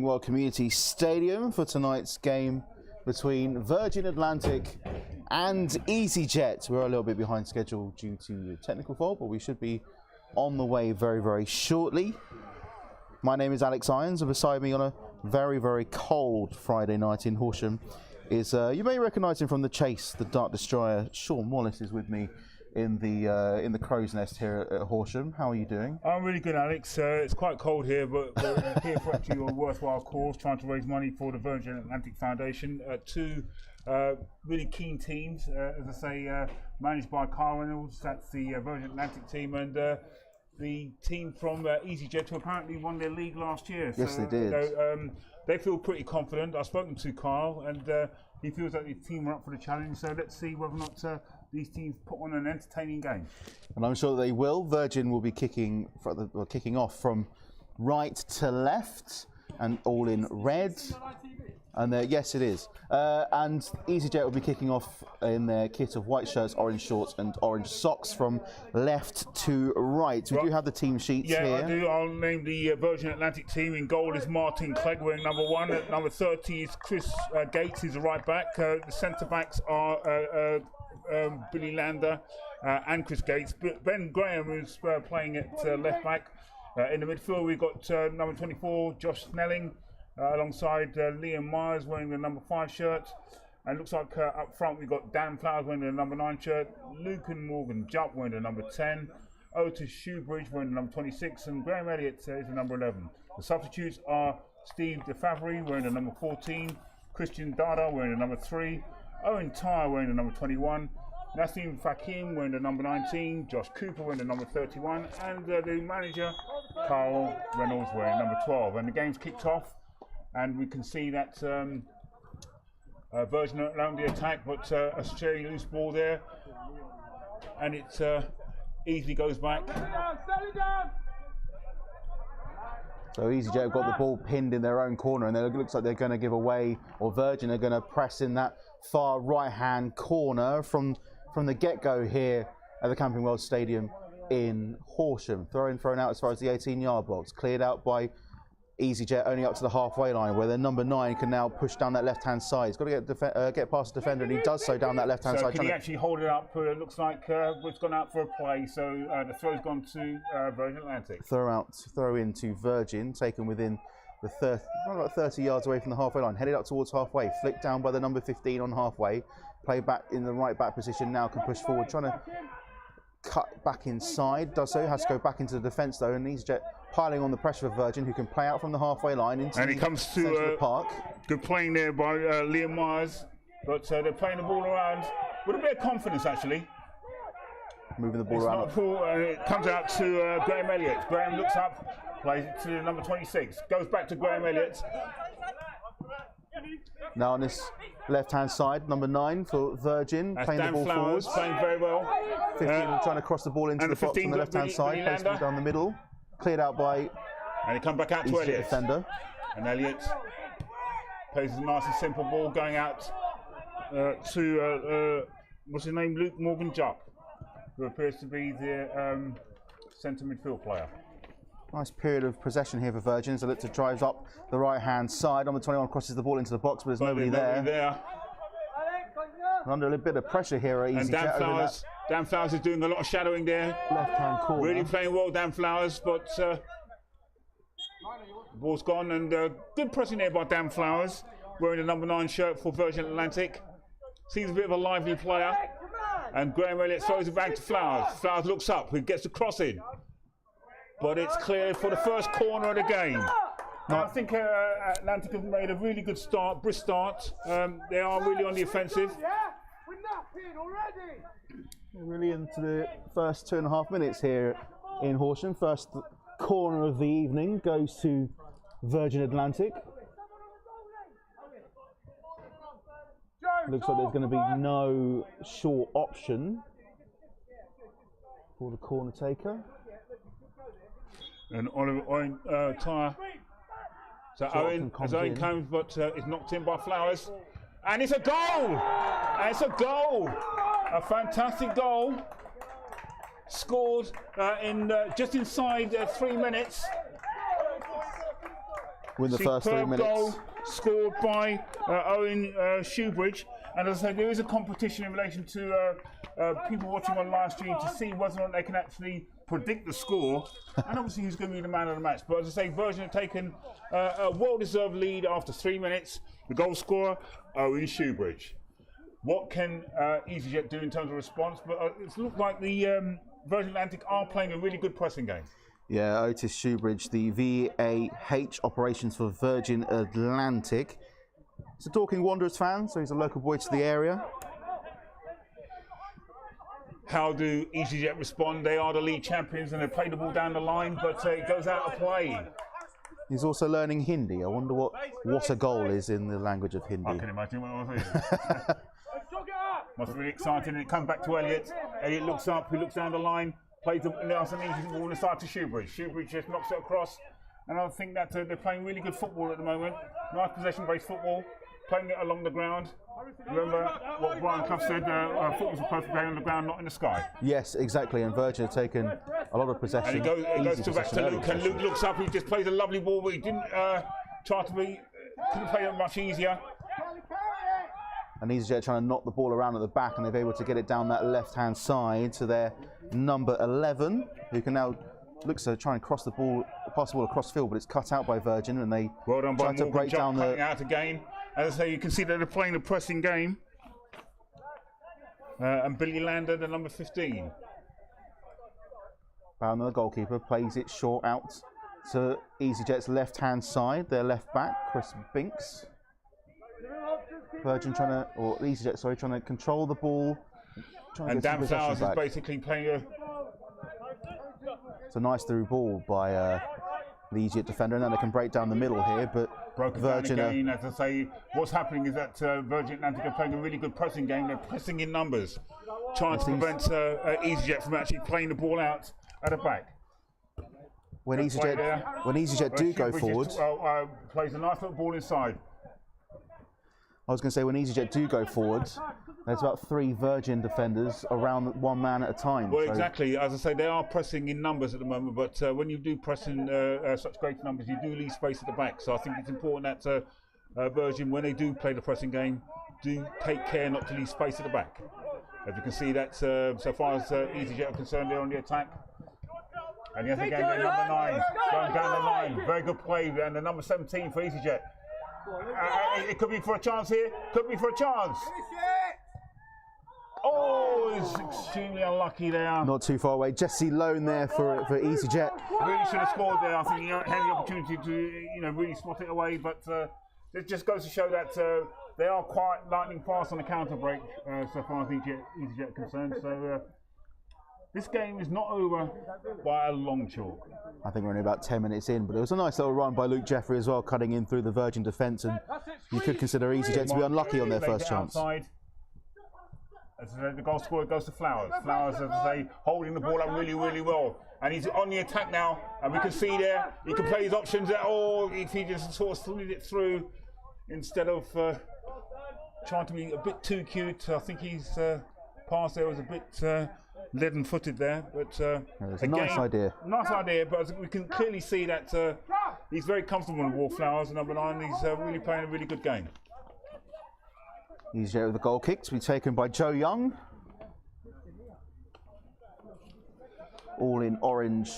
World Community Stadium for tonight's game between Virgin Atlantic and EasyJet. We're a little bit behind schedule due to a technical fault, but we should be on the way very, very shortly. My name is Alex Irons, and beside me on a very, very cold Friday night in Horsham is, you may recognise him from The Chase, the Dart Destroyer. Sean Wallace is with me in the crow's nest here at Horsham. How are you doing? I'm really good, Alex. It's quite cold here, but we're here for actually a worthwhile cause, trying to raise money for the Virgin Atlantic Foundation. Two really keen teams, as I say, managed by Carl Reynolds. That's the Virgin Atlantic team, and the team from EasyJet, who apparently won their league last year. Yes, they did. They feel pretty confident. I've spoken to Carl, and he feels like the team are up for the challenge. So let's see whether or not these teams put on an entertaining game. And I'm sure they will. Virgin will be kicking off from right to left, and all in red. And yes, it is. And EasyJet will be kicking off in their kit of white shirts, orange shorts, and orange socks from left to right. We do have the team sheets here. Yeah, I do. I'll name the Virgin Atlantic team. In goal is Martin Clegg wearing number 1. At number 30 is Chris Gates, who's a right back. The centre backs are Billy Lander and Chris Gates. Ben Graham, who's playing at left back. In the midfield, we've got number 24, Josh Snelling, alongside Liam Myers wearing the number 5 shirt. And looks like up front we've got Dan Flowers wearing the number 9 shirt, Lucan Morgan Jupp wearing the number 10, Otis Shoebridge wearing the number 26, and Graham Elliott is the number 11. The substitutes are Steve DeFavre wearing the number 14, Christian Dada wearing the number 3, Owen Tyre wearing the number 21, Nassim Fakim wearing the number 19, Josh Cooper wearing the number 31, and the manager, Carl Reynolds, wearing number 12. And the game's kicked off, and we can see that Virgin around the attack, but a stray loose ball there, and it easily goes back. So EasyJet have got the ball pinned in their own corner, and it looks like they're going to give away, or Virgin are going to press in that far right-hand corner from the get-go here at the Camping World Stadium in Horsham. Thrown out as far as the 18-yard box, cleared out by EasyJet only up to the halfway line, where their number 9 can now push down that left-hand side. He's got to get past the defender, and he does so down that left-hand side. Can he actually hold it up? It looks like it's gone out for a play, so the throw's gone to Virgin Atlantic. Throw in to Virgin, taken within the about 30 yards away from the halfway line, headed up towards halfway, flicked down by the number 15 on halfway, play back in the right back position, now can push forward, trying to cut back inside, does so, has to go back into the defence though, and EasyJet piling on the pressure of Virgin, who can play out from the halfway line into and he comes to the park. Good playing there by Liam Myers, but they're playing the ball around with a bit of confidence actually. Moving the ball around. It comes out to Graham Elliott. Graham looks up, plays it to number 26, goes back to Graham Elliott. Now on this left-hand side, number 9 for Virgin, that's playing Dan the ball Flowers, forwards. playing very well. 15 trying to cross the ball into the box on the left-hand side, plays it down the middle, cleared out by and he come back out to Elliott. Defender. And Elliott plays a nice and simple ball going out to what's his name, Luke Morgan Jupp, who appears to be the centre midfield player. Nice period of possession here for Virgin. So Litzer drives up the right-hand side. Number 21 crosses the ball into the box, but there's nobody there. Under a little bit of pressure here at EasyJet. Dan Flowers is doing a lot of shadowing there. Left-hand corner. Really playing well, Dan Flowers, but the ball's gone, and good pressing there by Dan Flowers, wearing the number 9 shirt for Virgin Atlantic. Seems a bit of a lively player. And Graham Elliott throws it back to Flowers. Flowers looks up, he gets the cross in. But it's clear for the first corner of the game. Now, I think Atlantic have made a really good start, brisk start. They are really on the offensive. Really into the first 2.5 minutes here in Horsham. First corner of the evening goes to Virgin Atlantic. Looks like there's going to be no short option for the corner taker. And Owen Tyre. So Owen comes, but it's knocked in by Flowers. And it's a goal! And it's a goal! A fantastic goal. Scored in just inside 3 minutes. win the first 3 minutes. Goal scored by Owen Shoebridge. And as I say, there is a competition in relation to people watching on live stream to see whether or not they can actually predict the score and obviously who's going to be the man of the match. But as I say, Virgin have taken a well-deserved lead after 3 minutes. The goal scorer, Owen Shoebridge. What can EasyJet do in terms of response? But it looks like the Virgin Atlantic are playing a really good pressing game. Yeah, Otis Shoebridge, the VAH operations for Virgin Atlantic. He's a Dorking Wanderers fan, so he's a local boy to the area. How do EasyJet respond? They are the league champions and they play the ball down the line, but it goes out of play. He's also learning Hindi. I wonder what a goal is in the language of Hindi. I can imagine what it is. Must be really exciting. And it comes back to Elliot. Elliot looks up, he looks down the line, plays the nice and easy ball on the side to Shoebridge. Shoebridge just knocks it across. And I think that they're playing really good football at the moment. Nice possession-based football, playing it along the ground. Remember what Brian Clough said, football's supposed to play on the ground, not in the sky. Yes, exactly, and Virgin have taken a lot of possession. And it goes back to Luke, and Luke looks up, he just plays a lovely ball, but he didn't try to be, couldn't play it much easier. And EasyJet trying to knock the ball around at the back, and they've been able to get it down that left-hand side to their number 11, who can now look to try and pass the ball across field, but it's cut out by Virgin, and they well done try by to break down the out again. As I say, you can see that they're playing a pressing game. And Billy Lander, the number 15. Bowden, the goalkeeper, plays it short out to EasyJet's left-hand side, their left back, Chris Binks. Virgin EasyJet, trying to control the ball. And Dan Flowers is basically playing a... It's a nice through ball by the EasyJet defender, and then they can break down the middle here, but Virgin again, as I say, what's happening is that Virgin Atlantic are playing a really good pressing game. They're pressing in numbers, trying to prevent EasyJet from actually playing the ball out at the back. When EasyJet do go forward, plays a nice little ball inside. I was going to say, when EasyJet do go forward, there's about 3 Virgin defenders around one man at a time. Well, exactly. As I say, they are pressing in numbers at the moment, but when you do press in such great numbers, you do leave space at the back. So I think it's important that Virgin, when they do play the pressing game, do take care not to leave space at the back. As you can see, that so far as EasyJet are concerned, they're on the attack. And yet again, they're number 9, going down the line. Very good play, and the number 17 for EasyJet. It could be for a chance here. Could be for a chance. Oh, he's extremely unlucky there. Not too far away. Jesse Lone there for EasyJet. Really should have scored there. I think he had the opportunity to, really spot it away. But it just goes to show that they are quite lightning fast on the counter break so far as EasyJet are concerned. So this game is not over by a long chalk. I think we're only about 10 minutes in, but it was a nice little run by Luke Jeffrey as well, cutting in through the Virgin defence, and you could consider EasyJet to be unlucky on their first chance. As the goal scorer goes to Flowers. Flowers, as I say, holding the ball up really, really well. And he's on the attack now, and we can see there, he can play his options there, or if he just sort of slid it through instead of trying to be a bit too cute. I think his pass there was a bit leaden-footed there, but it's a nice idea. Nice idea, but we can clearly see that he's very comfortable with Wallflowers, number 9. He's really playing a really good game. EasyJet with the goal kick to be taken by Joe Young. All in orange.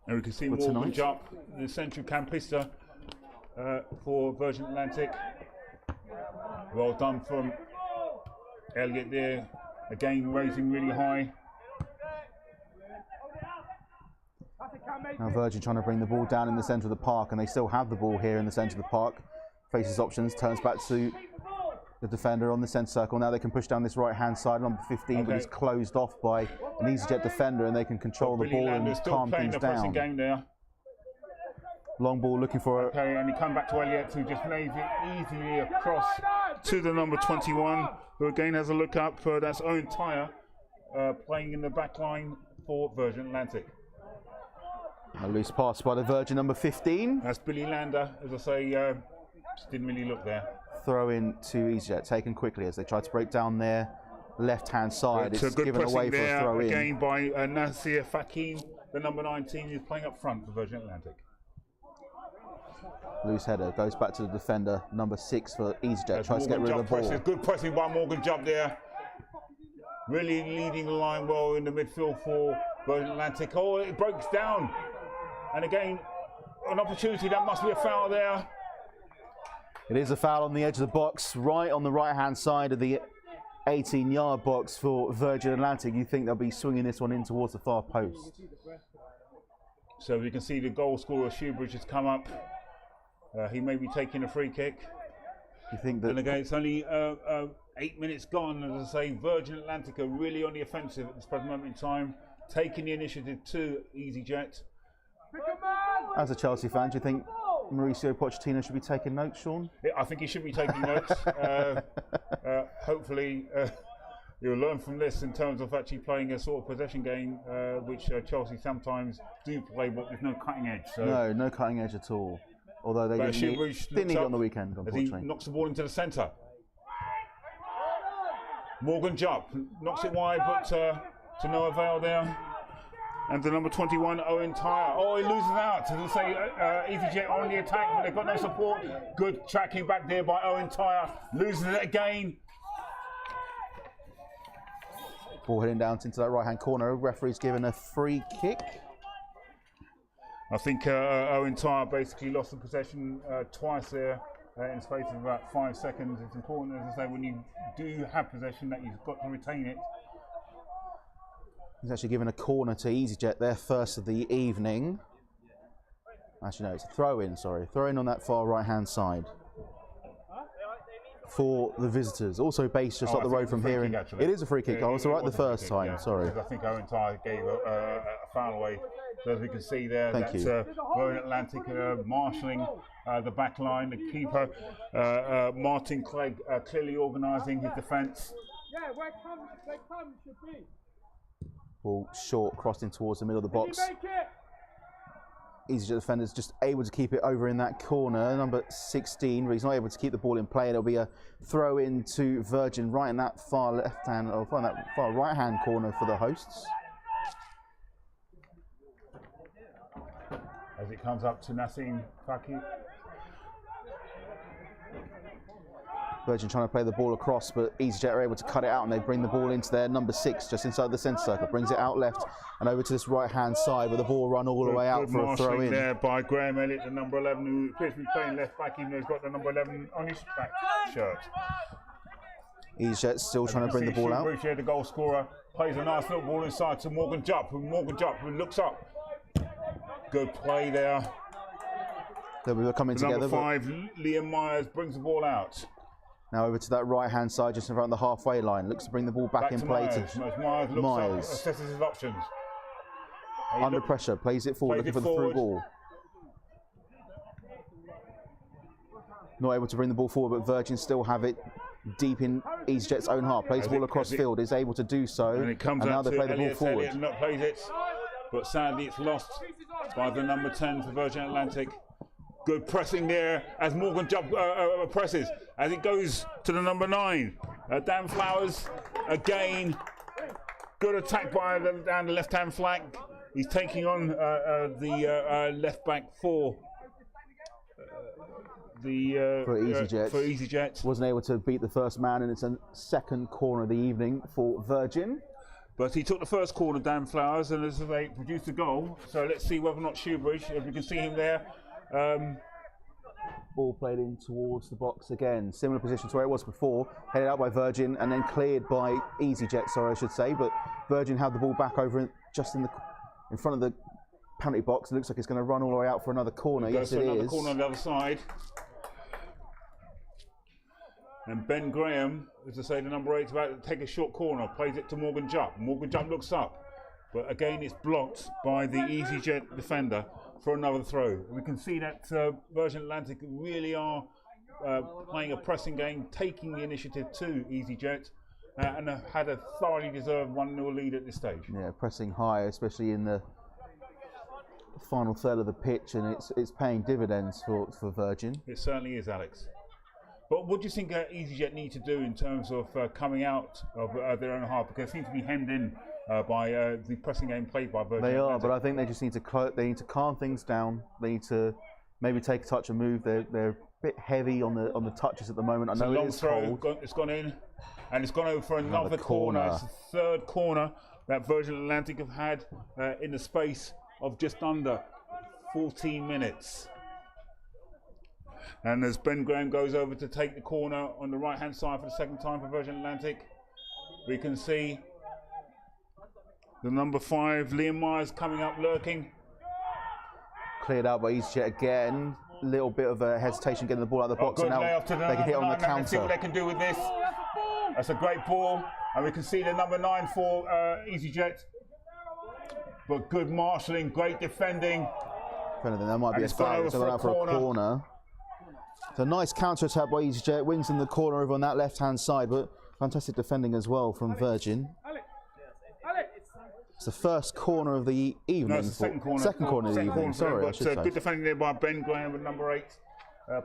And we can see Morgan Jupp, the central campista for Virgin Atlantic. Well done from Elliot there. Again, raising really high. Now Virgin trying to bring the ball down in the centre of the park, and they still have the ball here in the centre of the park. Faces options, turns back to the defender on the centre circle. Now they can push down this right-hand side, number 15, but he's closed off by an EasyJet defender, and they can control the ball and calm things down. Game there. Long ball looking for Okay, and he come back to Elliot, who just lays it easily across to the number 21, who again has a look up. That's Owen Tyre playing in the back line for Virgin Atlantic. A loose pass by the Virgin number 15. That's Billy Lander, as I say, just didn't really look there. Throw in to EasyJet, taken quickly as they try to break down their left-hand side. It's given away for a throw in. Again by Nasir Fakim, the number 19, who's playing up front for Virgin Atlantic. Loose header goes back to the defender, number 6 for EasyJet. Tries to get rid of the ball. Presses. Good pressing by Morgan Jubb there. Really leading the line well in the midfield for Virgin Atlantic. Oh, it breaks down. And again, an opportunity. That must be a foul there. It is a foul on the edge of the box, right on the right-hand side of the 18-yard box for Virgin Atlantic. You think they'll be swinging this one in towards the far post. So we can see the goal scorer, Shoebridge, has come up. He may be taking a free kick. You think that? And again, it's only 8 minutes gone. As I say, Virgin Atlantic are really on the offensive at this present moment in time, taking the initiative to EasyJet. As a Chelsea fan, do you think Mauricio Pochettino should be taking notes, Sean? Yeah, I think he should be taking notes. Hopefully, you'll learn from this in terms of actually playing a sort of possession game, which Chelsea sometimes do play, but there's no cutting edge. So. No cutting edge at all. Although they didn't need it on the weekend, unfortunately. As he knocks the ball into the centre. Morgan Jubb knocks it wide, but to no avail there. And the number 21, Owen Tyre. Oh, he loses out. As I say, EasyJet on the attack, but they've got no support. Good tracking back there by Owen Tyre. Loses it again. Ball heading down into that right-hand corner. Referee's given a free kick. I think Owen Tyre basically lost the possession twice there in the space of about 5 seconds. It's important, as I say, when you do have possession, that you've got to retain it. He's actually given a corner to EasyJet, their first of the evening. Actually, no, it's a throw-in, sorry. Throw-in on that far right-hand side for the visitors. Also based just up the road from here. It is a free kick. I was right the first time, sorry. I think Owen Tyre gave a foul away. So as we can see there, that's Virgin Atlantic marshalling the back line. The keeper, Martin Clegg, clearly organising his defence. Yeah, where come should be. Ball short, crossing towards the middle of the box. EasyJet defenders just able to keep it over in that corner. Number 16, where he's not able to keep the ball in play. There'll be a throw in to Virgin right in that far left-hand, or that far right-hand corner for the hosts. As it comes up to Nassim Faki. Virgin trying to play the ball across, but EasyJet are able to cut it out, and they bring the ball into their number 6, just inside the centre circle. Brings it out left and over to this right-hand side, where the ball run all the way out for a throw-in. There by Graham Elliott, the number 11, who appears to be playing left back, even though he's got the number 11 on his back shirt. EasyJet still trying to bring the ball out. Shoebridge, the goal scorer, plays a nice little ball inside to Morgan Jubb, who looks up. Good play there. They were coming together. Number 5, Liam Myers brings the ball out. Now over to that right-hand side, just in front of the halfway line. Looks to bring the ball back in play to Myers. Assesses his options. Under pressure, plays it forward, looking for the through ball. Not able to bring the ball forward, but Virgin still have it deep in EasyJet's own half. Plays the ball across field, is able to do so. And now they play the ball forward. Not plays it, but sadly it's lost by the number 10 for Virgin Atlantic. Good pressing there as Morgan Jubb presses, as it goes to the number 9. Dan Flowers again. Good attack by down the left-hand flank. He's taking on the left back for EasyJet. Wasn't able to beat the first man, and it's a second corner of the evening for Virgin. But he took the first corner, Dan Flowers, and as they produced a goal. So let's see whether or not Shoebridge, if we can see him there. Ball played in towards the box again. Similar position to where it was before. Headed out by Virgin and then cleared by EasyJet, sorry I should say. But Virgin have the ball back over just in front of the penalty box. It looks like it's going to run all the way out for another corner. Yes, it is. Another corner on the other side. And Ben Graham, as I say, the number 8 is about to take a short corner. Plays it to Morgan Jubb. Morgan Jubb looks up. But again, it's blocked by the EasyJet defender for another throw. We can see that Virgin Atlantic really are playing a pressing game, taking the initiative to EasyJet, and have had a thoroughly deserved 1-0 lead at this stage. Yeah, pressing high, especially in the final third of the pitch, and it's paying dividends for Virgin. It certainly is, Alex. But what do you think EasyJet need to do in terms of coming out of their own half? Because they seem to be hemmed in by the pressing game played by Virgin. They are, but I think they just need to calm things down. They need to maybe take a touch and move. They're a bit heavy on the touches at the moment. I know it is cold. It's gone in, and it's gone over for another corner. It's the third corner that Virgin Atlantic have had in the space of just under 14 minutes. And as Ben Graham goes over to take the corner on the right-hand side for the second time for Virgin Atlantic, we can see the number 5, Liam Myers, coming up lurking. Cleared out by EasyJet again. Little bit of a hesitation getting the ball out of the box, and now they can hit on the counter. Let's see what they can do with this. That's a great ball, and we can see the number 9 for EasyJet. But good marshalling, great defending. If anything, that might be a foul. It's going out for a corner. It's a nice counter attack by EasyJet. Wins in the corner over on that left-hand side, but fantastic defending as well from Virgin. It's the first corner of the evening. No, it's the second corner. Second corner of the evening. Sorry, I should say. Good defending there by Ben Graham with number 8,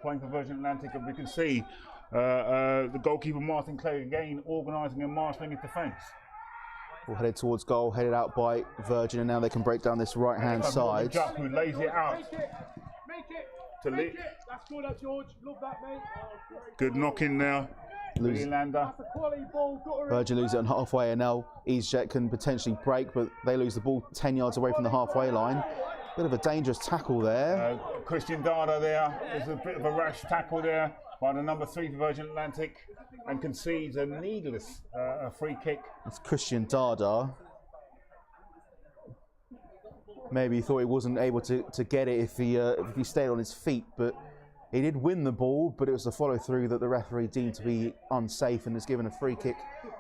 playing for Virgin Atlantic, and we can see the goalkeeper Martin Clegg again organising and marshalling his defence. All headed towards goal, headed out by Virgin, and now they can break down this right-hand side. Jack, who lays it out. Make it. That's good, George. Love that, mate. Good knock in there. Virgin lose it on halfway, and now EasyJet can potentially break, but they lose the ball 10 yards away from the halfway line. Bit of a dangerous tackle there. Christian Dada there. There's a bit of a rash tackle there by the number 3 for Virgin Atlantic, and concedes a needless free kick. It's Christian Dada. Maybe he thought he wasn't able to get it if he stayed on his feet, but he did win the ball, but it was the follow-through that the referee deemed to be unsafe and has given a free kick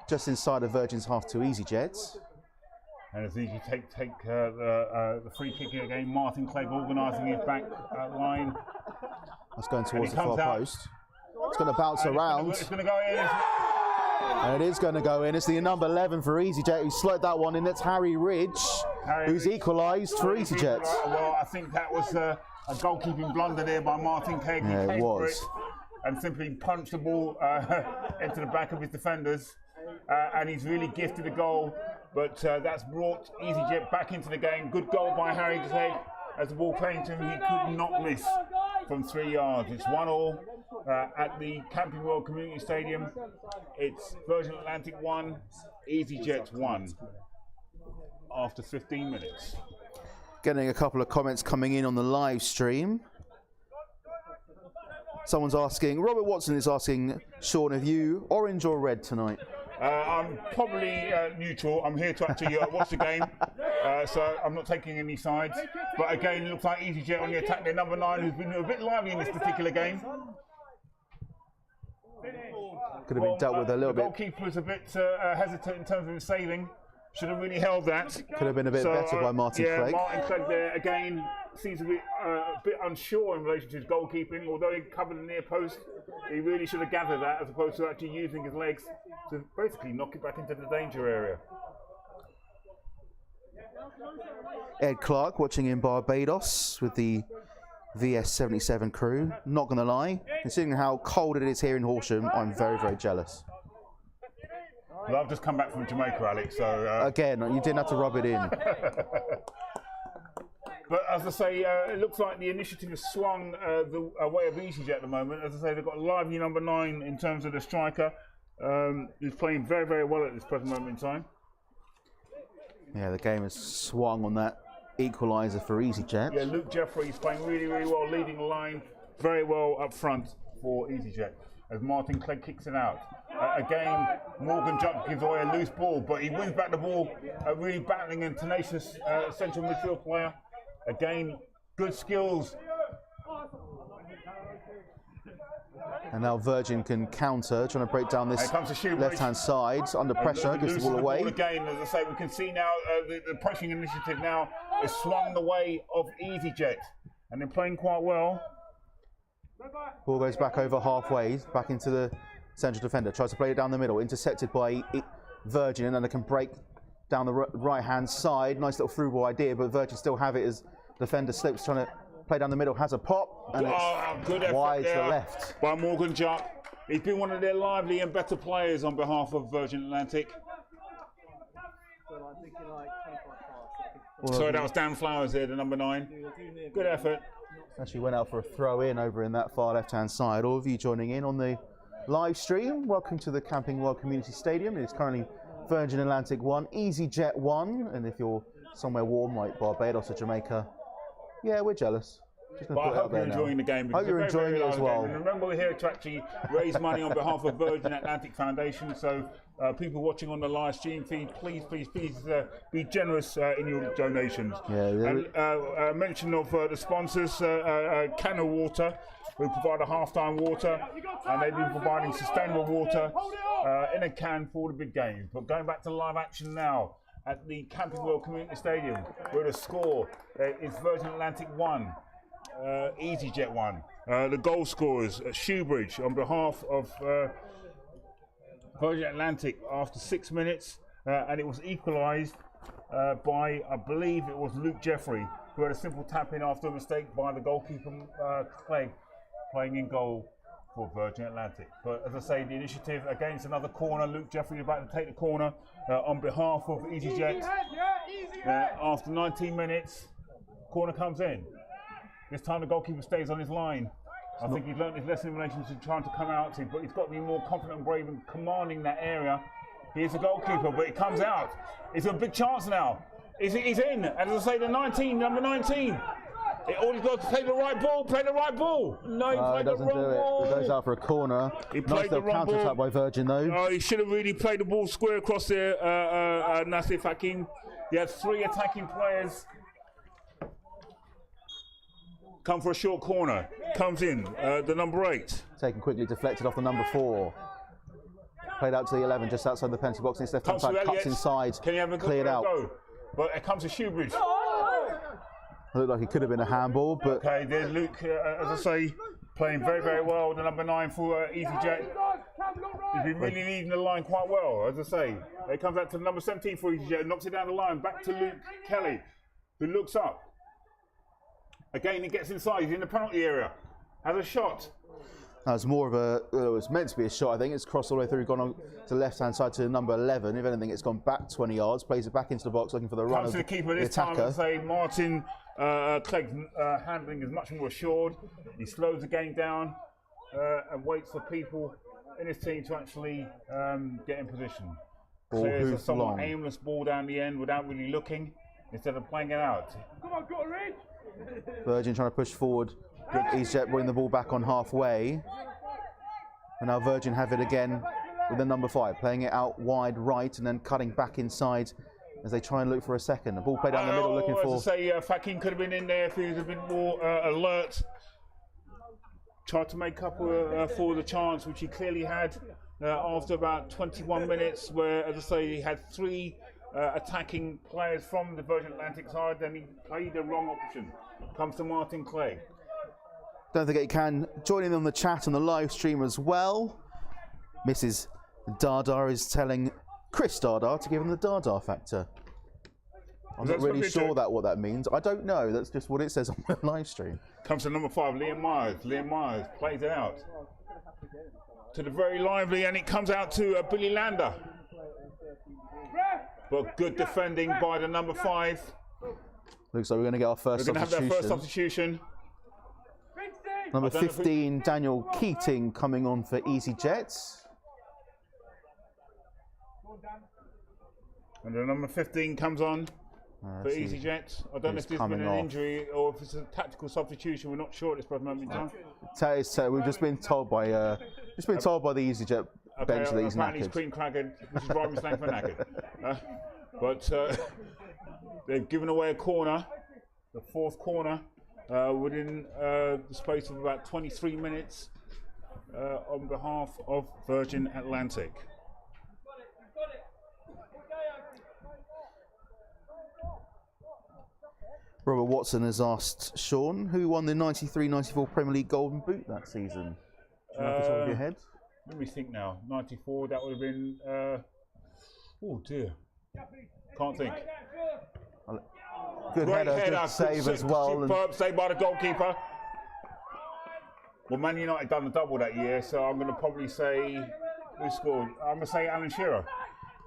just inside of Virgin's half to EasyJet. And as EasyJet take the free kick again, Martin Clegg organising his back line. That's going towards the far post. It's going to bounce around. It's going to go in. And it is going to go in. It's the number 11 for EasyJet who slid that one in. That's Harry Ridge, who's equalised for EasyJet. Well, I think that was a goalkeeping blunder there by Martin Clegg. Yeah, it was. And simply punched the ball into the back of his defenders. And he's really gifted a goal. But that's brought EasyJet back into the game. Good goal by Harry Clegg. As the ball came to him, he could not miss from 3 yards. It's 1-1 at the Camping World Community Stadium. It's Virgin Atlantic 1, EasyJet 1 after 15 minutes. Getting a couple of comments coming in on the live stream. Someone's asking, Robert Watson is asking, Sean, have you orange or red tonight? I'm probably neutral. I'm here to actually watch the game, so I'm not taking any sides. But again, it looks like EasyJet on the attack. Their number 9, who's been a bit lively in this particular game. Could have been dealt with a little bit. The goalkeeper was a bit hesitant in terms of his saving. Should have really held that. Could have been a bit better by Martin Clegg. Martin Clegg there again seems to be a bit unsure in relation to his goalkeeping. Although he covered the near post, he really should have gathered that as opposed to actually using his legs to basically knock it back into the danger area. Ed Clark watching in Barbados with the VS77 crew. Not going to lie, considering how cold it is here in Horsham, I'm very, very jealous. Well, I've just come back from Jamaica, Alex, so... Again, you didn't have to rub it in. But as I say, it looks like the initiative has swung the way of EasyJet at the moment. As I say, they've got a lively number 9 in terms of the striker. Who's playing very, very well at this present moment in time. Yeah, the game has swung on that equaliser for EasyJet. Yeah, Luke Jeffrey's playing really, really well, leading the line very well up front for EasyJet as Martin Clegg kicks it out. Again, Morgan Jupp gives away a loose ball, but he wins back the ball. A really battling and tenacious central midfield player. Again, good skills. And now Virgin can counter, trying to break down this left-hand side. Under pressure, gives the ball away. Ball again, as I say, we can see now the pressing initiative now is swung the way of EasyJet. And they're playing quite well. Ball goes back over halfway, back into the central defender. Tries to play it down the middle, intercepted by Virgin, and then they can break down the right-hand side. Nice little through ball idea, but Virgin still have it as defender slips, trying to play down the middle, has a pop, and it's good wide to the left. By Morgan Jupp. He's been one of their lively and better players on behalf of Virgin Atlantic. Sorry, that was Dan Flowers there, the number 9. Good effort. Actually went out for a throw in over in that far left-hand side. All of you joining in on the live stream, welcome to the Camping World Community Stadium. It's currently Virgin Atlantic 1, EasyJet 1, and if you're somewhere warm like Barbados or Jamaica, yeah, we're jealous. But I hope you're enjoying the game. Hope you're enjoying it as well. And remember, we're here to actually raise money on behalf of Virgin Atlantic Foundation. So people watching on the live stream feed, please be generous in your donations. Yeah, and mention of the sponsors, Can of Water, who provide a half-time water, and they've been providing sustainable water in a can for all the big games. But going back to live action now at the Camping World Community Stadium, where the score is Virgin Atlantic 1. EasyJet 1. The goal scorers at Shoebridge on behalf of Virgin Atlantic after 6 minutes, and it was equalised by, I believe it was Luke Jeffrey, who had a simple tap in after a mistake by the goalkeeper Clegg, playing in goal for Virgin Atlantic. But as I say, the initiative against another corner. Luke Jeffrey about to take the corner on behalf of EasyJet. After 19 minutes, corner comes in. This time the goalkeeper stays on his line. I think he's learned his lesson in relation to trying to come out to, but he's got to be more confident and brave in commanding that area. He is a goalkeeper, but it comes out. It's a big chance now. He's in. And as I say, number 19. All he's got to play the right ball, No, he played the wrong ball. It goes out for a corner. He played the wrong counter attack ball. by Virgin though. He should have really played the ball square across there, Nasif Hakim. He had 3 attacking players. Come for a short corner. Comes in, the number 8. Taken quickly, deflected off the number 4. Played out to the 11, just outside the penalty box. Instead, cuts inside, cleared out. Go? But it comes to Shoebridge. Looked like it could have been a handball, but okay, there's Luke, as I say, playing very, very well. The number 9 for EasyJet. He's been really leading the line quite well, as I say. It comes out to the number 17 for EasyJet and knocks it down the line. Back to Luke Kelly, who looks up. Again, he gets inside. He's in the penalty area. Has a shot. that was more of a, it was meant to be a shot. I think it's crossed all the way through, gone on to the left-hand side to number 11. If anything, it's gone back 20 yards, plays it back into the box, looking for the run of the keeper the this attacker. time. I'd say Martin Clegg's handling is much more assured. He slows the game down and waits for people in his team to actually get in position. So it's a somewhat aimless ball down the end without really looking, instead of playing it out. Come on, got a ridge. Virgin trying to push forward. Good EasyJet winning the ball back on halfway. And now Virgin have it again with the number 5, playing it out wide right and then cutting back inside as they try and look for a second. The ball played down the middle looking for... As I say, Fakin could have been in there if he was a bit more alert. Tried to make up for the chance, which he clearly had after about 21 minutes, where, as I say, he had 3 attacking players from the Virgin Atlantic side, then he played the wrong option. Comes to Martin Clegg. Don't forget you can join in on the chat on the live stream as well. Mrs. Dada is telling Chris Dada to give him the Dada factor. I'm not really sure what that means. I don't know. That's just what it says on the live stream. Comes to number 5, Liam Myers. Liam Myers plays it out to the very lively, and it comes out to Billy Lander. But good defending by the number 5. Looks like we're going to get our first substitution. We're going to have their first substitution. Number 15, Daniel Keating, coming on for EasyJet. And the number 15 comes on for EasyJet. I don't know if there's been an injury or if it's a tactical substitution. We're not sure at this present moment in time. We've just been told by the EasyJet bench that he's knackered. He's cream crackered, which is rhyming slang for knackered. But they've given away a corner, the 4th corner, within the space of about 23 minutes on behalf of Virgin Atlantic. Robert Watson has asked Sean, who won the 93-94 Premier League Golden Boot that season? Do you know off the top of your head? Let me think now. 94, that would have been... oh dear. Can't think. Good header, good save as well. Superb save by the goalkeeper. Well, Man United done the double that year, so I'm going to probably say... Who scored? I'm going to say Alan Shearer.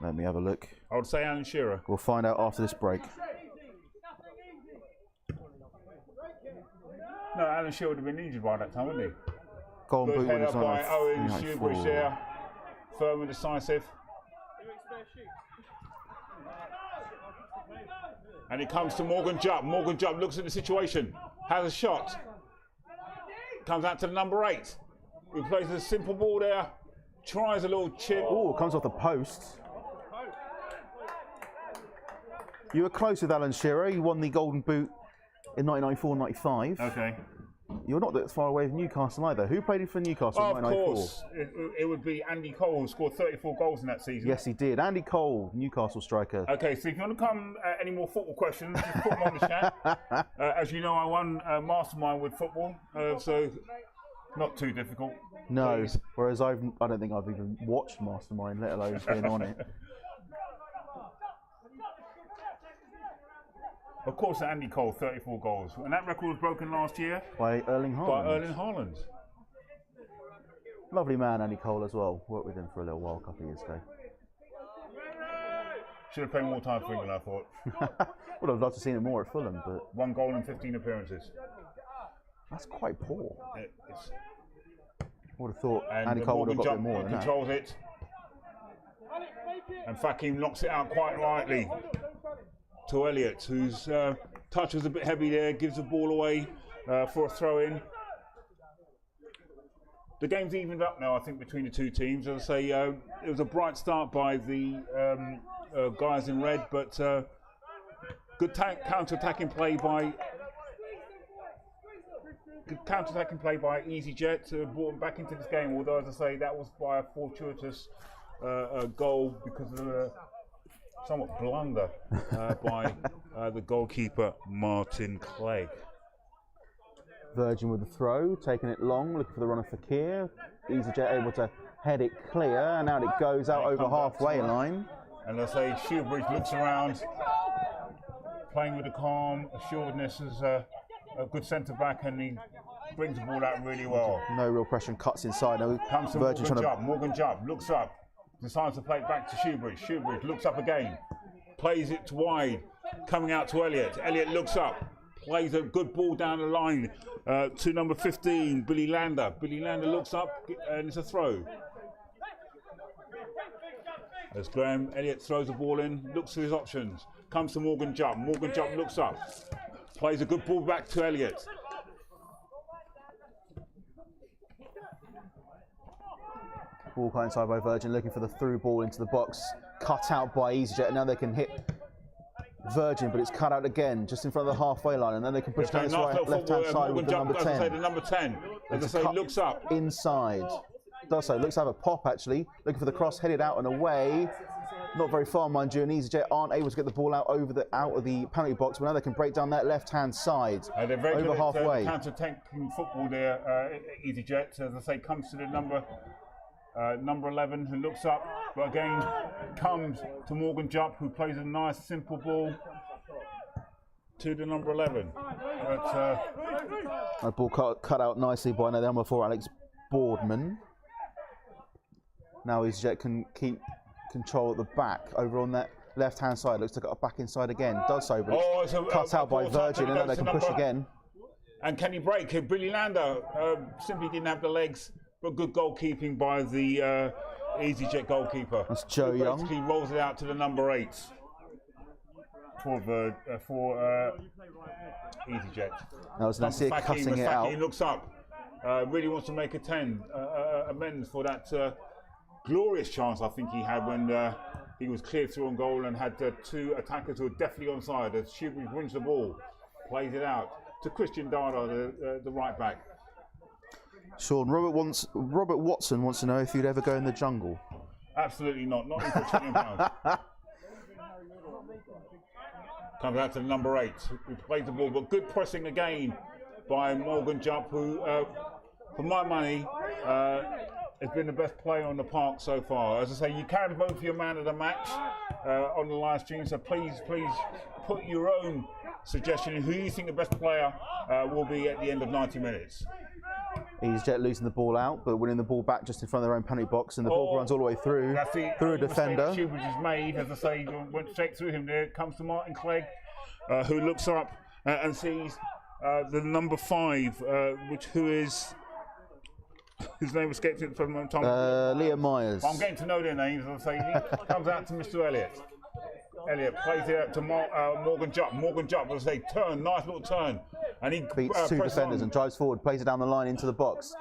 Let me have a look. I would say Alan Shearer. We'll find out after this break. No, Alan Shearer would have been injured by that time, wouldn't he? Golden Good boot when header it's by on Owen like Shoebridge four. there. Firm and decisive. And it comes to Morgan Jupp. Morgan Jupp looks at the situation, has a shot. Comes out to the number 8. He plays a simple ball there. Tries a little chip. Oh, comes off the post. You were close with Alan Shearer. You won the Golden Boot in 1994-95. Okay. You're not that far away from Newcastle either. Who played for Newcastle in Of 1994? course, it would be Andy Cole, who scored 34 goals in that season. Yes, he did. Andy Cole, Newcastle striker. Okay, so if you want to come any more football questions, just put them on the chat. As you know, I won Mastermind with football, so not too difficult. No, Please. whereas I don't think I've even watched Mastermind, let alone been on it. Of course, Andy Cole, 34 goals. And that record was broken last year By Erling Haaland. by Erling Haaland. Lovely man, Andy Cole as well. Worked with him for a little while a couple of years ago. Should have played more time for England, I thought. Would have loved to see him more at Fulham, but 1 goal in 15 appearances. that's quite poor. It's, Would have thought and Andy Cole would have got a Morgan bit more Jupp than that. controls it. And Fakim knocks it out quite rightly to Elliott, whose touch was a bit heavy there, gives the ball away for a throw-in. The game's evened up now, I think, between the two teams. As I say, it was a bright start by the guys in red, but good counter-attacking play by EasyJet, brought them back into this game. Although, as I say, that was by a fortuitous goal because of a somewhat blunder by the goalkeeper Martin Clegg. Virgin with the throw, taking it long, looking for the runner Fakir. EasyJet able to head it clear, and out it goes out over halfway line. And as I say, Shoebridge looks around, playing with the calm, assuredness as a good centre back, and he brings the ball out really well. No real pressure and cuts inside. Now Comes to Virgin Morgan trying Jupp. Morgan Jupp looks up, decides to play it back to Shoebridge. Shoebridge looks up again, plays it wide, coming out to Elliott. Elliott looks up, plays a good ball down the line to number 15, Billy Lander. Billy Lander looks up, and it's a throw. As Graham Elliott throws the ball in, looks for his options, comes to Morgan Jupp. Morgan Jupp looks up, plays a good ball back to Elliott. Ball cut inside by Virgin, looking for the through ball into the box. Cut out by EasyJet. Now they can hit Virgin, but it's cut out again, just in front of the halfway line, and then they can push down this left-hand side with the number 10. As I say, the number 10. As I say, Cut looks up. inside. Does so. Looks to have a pop actually. Looking for the cross, headed out and away. Not very far, mind you. And EasyJet aren't able to get the ball out of the penalty box, but now they can break down that left-hand side They're very over good halfway. at counter-attacking football there, EasyJet. As I say, comes to the number 11, who looks up, but again comes to Morgan Jupp, who plays a nice simple ball to the number 11. But, That ball cut out nicely by the number 4, Alex Boardman. Now EasyJet can keep control at the back over on that left-hand side. Looks to get back inside again. Does so, but it's cut out by Virgin, and then they can push again. And can he break? Billy Lander simply didn't have the legs, but good goalkeeping by the EasyJet goalkeeper. That's Joe Young. Basically rolls it out to the number 8 for EasyJet. That was Nasir cutting it out. He looks up, really wants to make a 10 amends for that glorious chance I think he had when he was cleared through on goal and had 2 attackers who were definitely onside. As Shoebridge wins the ball, plays it out to Christian Dada, the right back. Sean, Robert Watson wants to know if you'd ever go in the jungle. Absolutely not. Not even for £1 trillion. Comes out to the number 8, who plays the ball, but good pressing again by Morgan Jupp, who, for my money, has been the best player on the park so far. As I say, you can vote for your man of the match on the live stream, so please put your own suggestion in who you think the best player will be at the end of 90 minutes. EasyJet losing the ball out, but winning the ball back just in front of their own penalty box, and the ball runs all the way through a defender. Shoebridge has made, as I say, went straight through him there. Comes to Martin Clegg, who looks up and sees the number 5, who is his name escapes me at the present moment in time. Liam Myers. I'm getting to know their names. I'll say he comes out to Mr. Elliott. Elliott plays it out to Morgan Jupp. Morgan Jupp, I'll say turn, nice little turn, and he Beats 2 defenders and drives forward, plays it down the line into the box.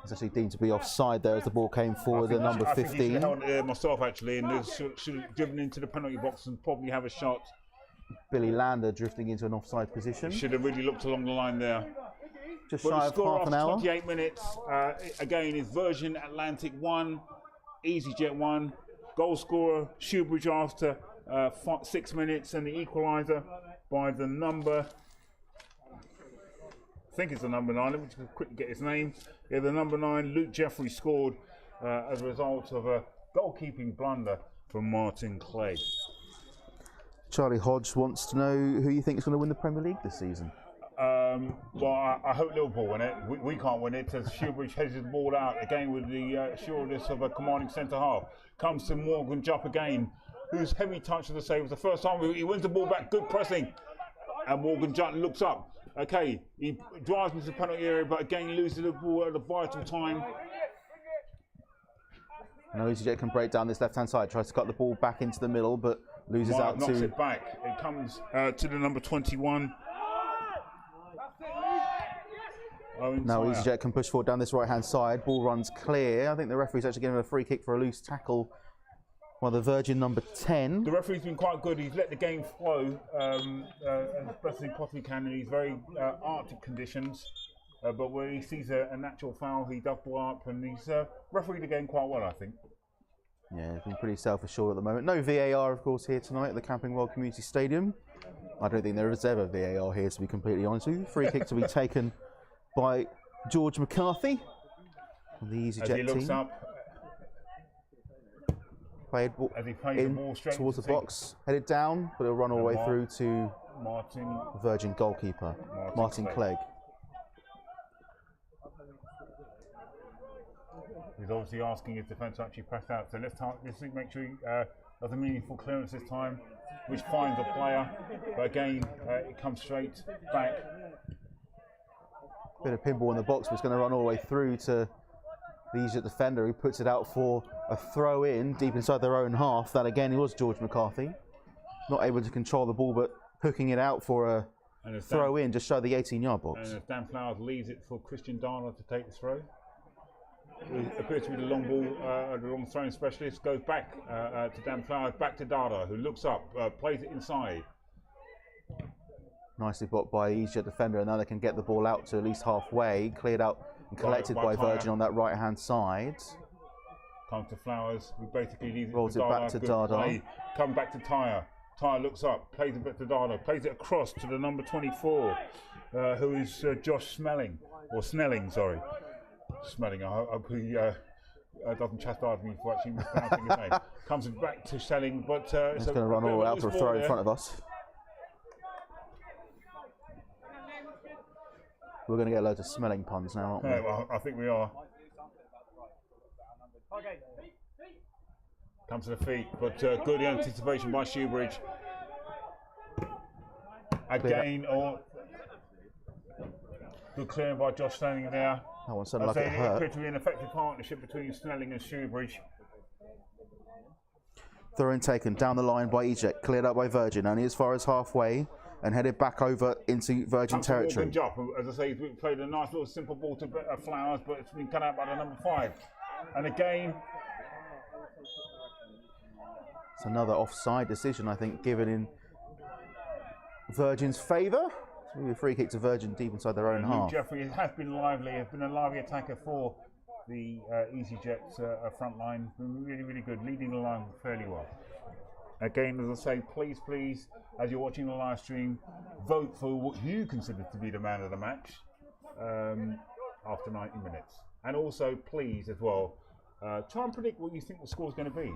It's actually deemed to be offside there as the ball came forward. The number 15. I think he should have held it myself actually, and should have driven into the penalty box and probably have a shot. Billy Lander drifting into an offside position. Should have really looked along the line there. Just shy of half an hour. 28 minutes. Again, is Virgin Atlantic 1, EasyJet 1. Goal scorer Shoebridge after 6 minutes, and the equaliser by the number. I think it's the number 9. Let me just quickly get his name. Yeah, the number 9, Luke Jeffrey, scored as a result of a goalkeeping blunder from Martin Clegg. Charlie Hodge wants to know who you think is going to win the Premier League this season. Well, I hope Liverpool win it. We can't win it as Shoebridge heads his ball out again with the sureness of a commanding centre half. Comes to Morgan Jupp again, whose heavy touch of the save was the first time he wins the ball back. Good pressing, and Morgan Jupp looks up. Okay, he drives into the penalty area, but again loses the ball at a vital time. Now EasyJet can break down this left-hand side, tries to cut the ball back into the middle, but loses out knocks to... it back. It comes to the number 21. Now EasyJet can push forward down this right-hand side. Ball runs clear. I think the referee's actually giving him a free kick for a loose tackle by the Virgin number 10. The referee's been quite good. He's let the game flow as best as he possibly can in these very Arctic conditions. But where he sees a natural foul, he does ball up, and he's refereed the game quite well, I think. Yeah, he's been pretty self-assured at the moment. No VAR, of course, here tonight at the Camping World Community Stadium. I don't think there is ever VAR here, to be completely honest with you. Free kick to be taken by George McCarthy from the EasyJet team. As he looks up, played in towards the box, headed down, but it'll run all the way through to Virgin goalkeeper Martin Clegg. He's obviously asking his defence to actually press out. So let's make sure he does a meaningful clearance this time, which finds a player. But again, it comes straight back. Bit of pinball in the box, but it's going to run all the way through to the EasyJet defender, who puts it out for a throw in deep inside their own half. That again was George McCarthy. Not able to control the ball, but hooking it out for a throw in just shy of the 18-yard box. And as Dan Flowers leaves it for Christian Darner to take the throw. It appears to be the long ball, the long throwing specialist. Goes back to Dan Flowers, back to Dada, who looks up, plays it inside. Nicely blocked by EasyJet defender, and now they can get the ball out to at least halfway. Cleared out and collected by Virgin on that right-hand side. Comes to Flowers, who basically leaves it rolls it back to Dada. Come back to Tyre. Tyre looks up, plays it back to Dada, plays it across to the number 24, who is Josh Snelling, sorry. Smelling. I hope he doesn't chastise me for actually mispronouncing his name. Comes back to Selling, but it's going to run all the way out for a throw in front of us. We're going to get loads of smelling puns now, aren't we? Well, I think we are. Comes to the feet, but good anticipation by Shoebridge. Again, good clearing by Josh Snelling there. That one sounded like it hurt. It appeared to be an effective partnership between Snelling and Shoebridge. Throw-in taken down the line by EasyJet, cleared out by Virgin, only as far as halfway, and headed back over into Virgin territory. Jupp, as I say, he's played a nice little simple ball to Flowers, but it's been cut out by the number 5. And again, it's another offside decision, I think, given in Virgin's favour. Maybe a free kick to Virgin deep inside their own half. Jeffrey has been lively, has been a lively attacker for the EasyJet front line. Been really, really good, leading the line fairly well. Again, as I say, please, as you're watching the live stream, vote for what you consider to be the man of the match after 90 minutes. And also, please, as well, try and predict what you think the score's going to be.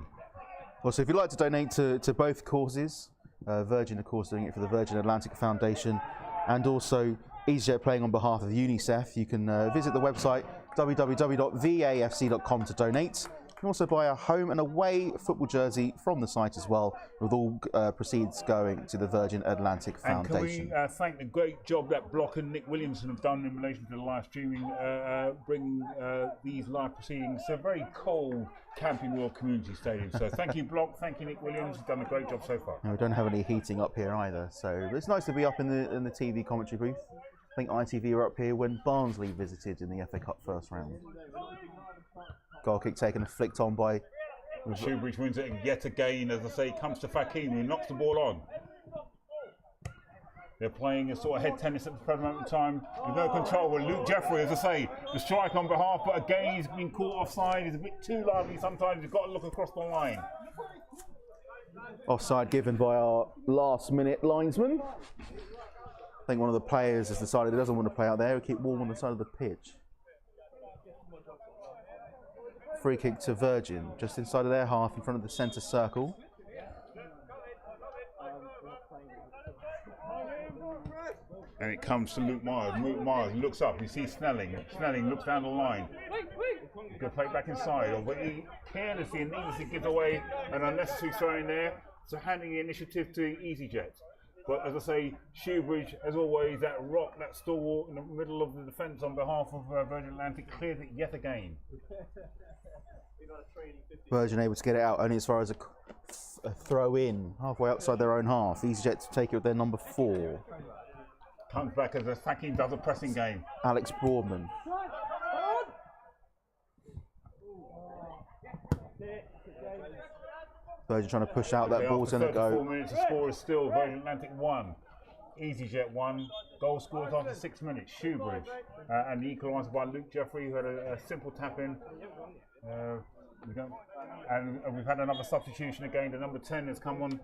Well, so if you'd like to donate to both causes, Virgin, of course, doing it for the Virgin Atlantic Foundation, and also EasyJet playing on behalf of UNICEF, you can visit the website www.vafc.com to donate. can also buy a home and away football jersey from the site as well, with all proceeds going to the Virgin Atlantic Foundation. And can we thank the great job that Block and Nick Williamson have done in relation to the live streaming, bringing these live proceedings to a very cold Camping World Community Stadium. So thank you, Block. Thank you, Nick Williams. You've done a great job so far. And we don't have any heating up here either, so it's nice to be up in the TV commentary booth. I think ITV were up here when Barnsley visited in the FA Cup first round. Goal kick taken and flicked on by... Shoebridge wins it yet again, as I say, comes to Fakim, who knocks the ball on. They're playing a sort of head tennis at the present moment in time with no control. With Luke Jeffrey, as I say, the strike on behalf, but again he's been caught offside. He's a bit too lively sometimes. You've got to look across the line. Offside given by our last-minute linesman. I think one of the players has decided he doesn't want to play out there. We keep warm on the side of the pitch. Free kick to Virgin, just inside of their half, in front of the centre circle. And it comes to Luke Myers. Luke Myers looks up, you see Snelling. Snelling looks down the line. He can play back inside, but he carelessly and needlessly gives away an unnecessary throw in there, so handing the initiative to EasyJet. But as I say, Shoebridge, as always, that rock, that stalwart in the middle of the defence on behalf of Virgin Atlantic, cleared it yet again. Virgin able to get it out only as far as a throw in, halfway outside their own half. EasyJet to take it with their number 4. Comes back as Fakim does a pressing game. Alex Broadman. Virgin trying to push out that ball's going to go. 4 minutes, the score is still Virgin Atlantic 1. EasyJet 1. Goal scored after 6 minutes. Shoebridge. And the equaliser by Luke Jeffrey, who had a simple tap in. And we've had another substitution again. The number 10 has come on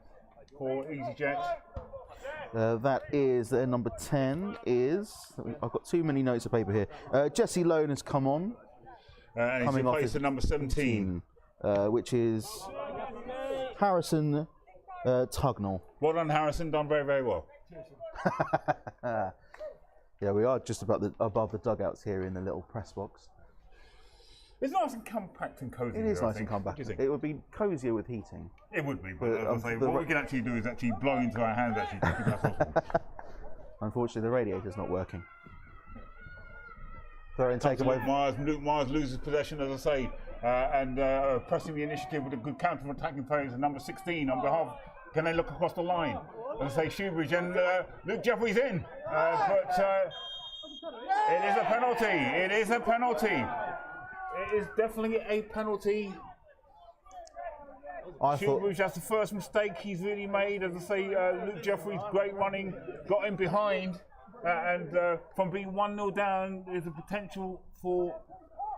for EasyJet. That is their number 10 is, I've got too many notes of paper here. Jesse Lone has come on. And he's replaced the number 17. Which is Harrison Tugnall. Well done, Harrison. Done very, very well. Yeah, we are just above the dugouts here in the little press box. It's nice and compact and cosy. It is nice and compact. It would be cosier with heating. It would be, but as I say, what we can actually do is actually blow into our hands. Actually, that's possible. Unfortunately, the radiator's not working. Throw and take away. Luke Myers loses possession, as I say, and pressing the initiative with a good counter-attacking phase. Number 16 on behalf. Can they look across the line? As I say, Shoebridge and Luke Jeffrey's in, but it is a penalty. It is a penalty. It is definitely a penalty. Shoebridge, that's the first mistake he's really made. As I say, Luke Jeffrey's great running got him behind, and from being 1-0 down, there's a potential for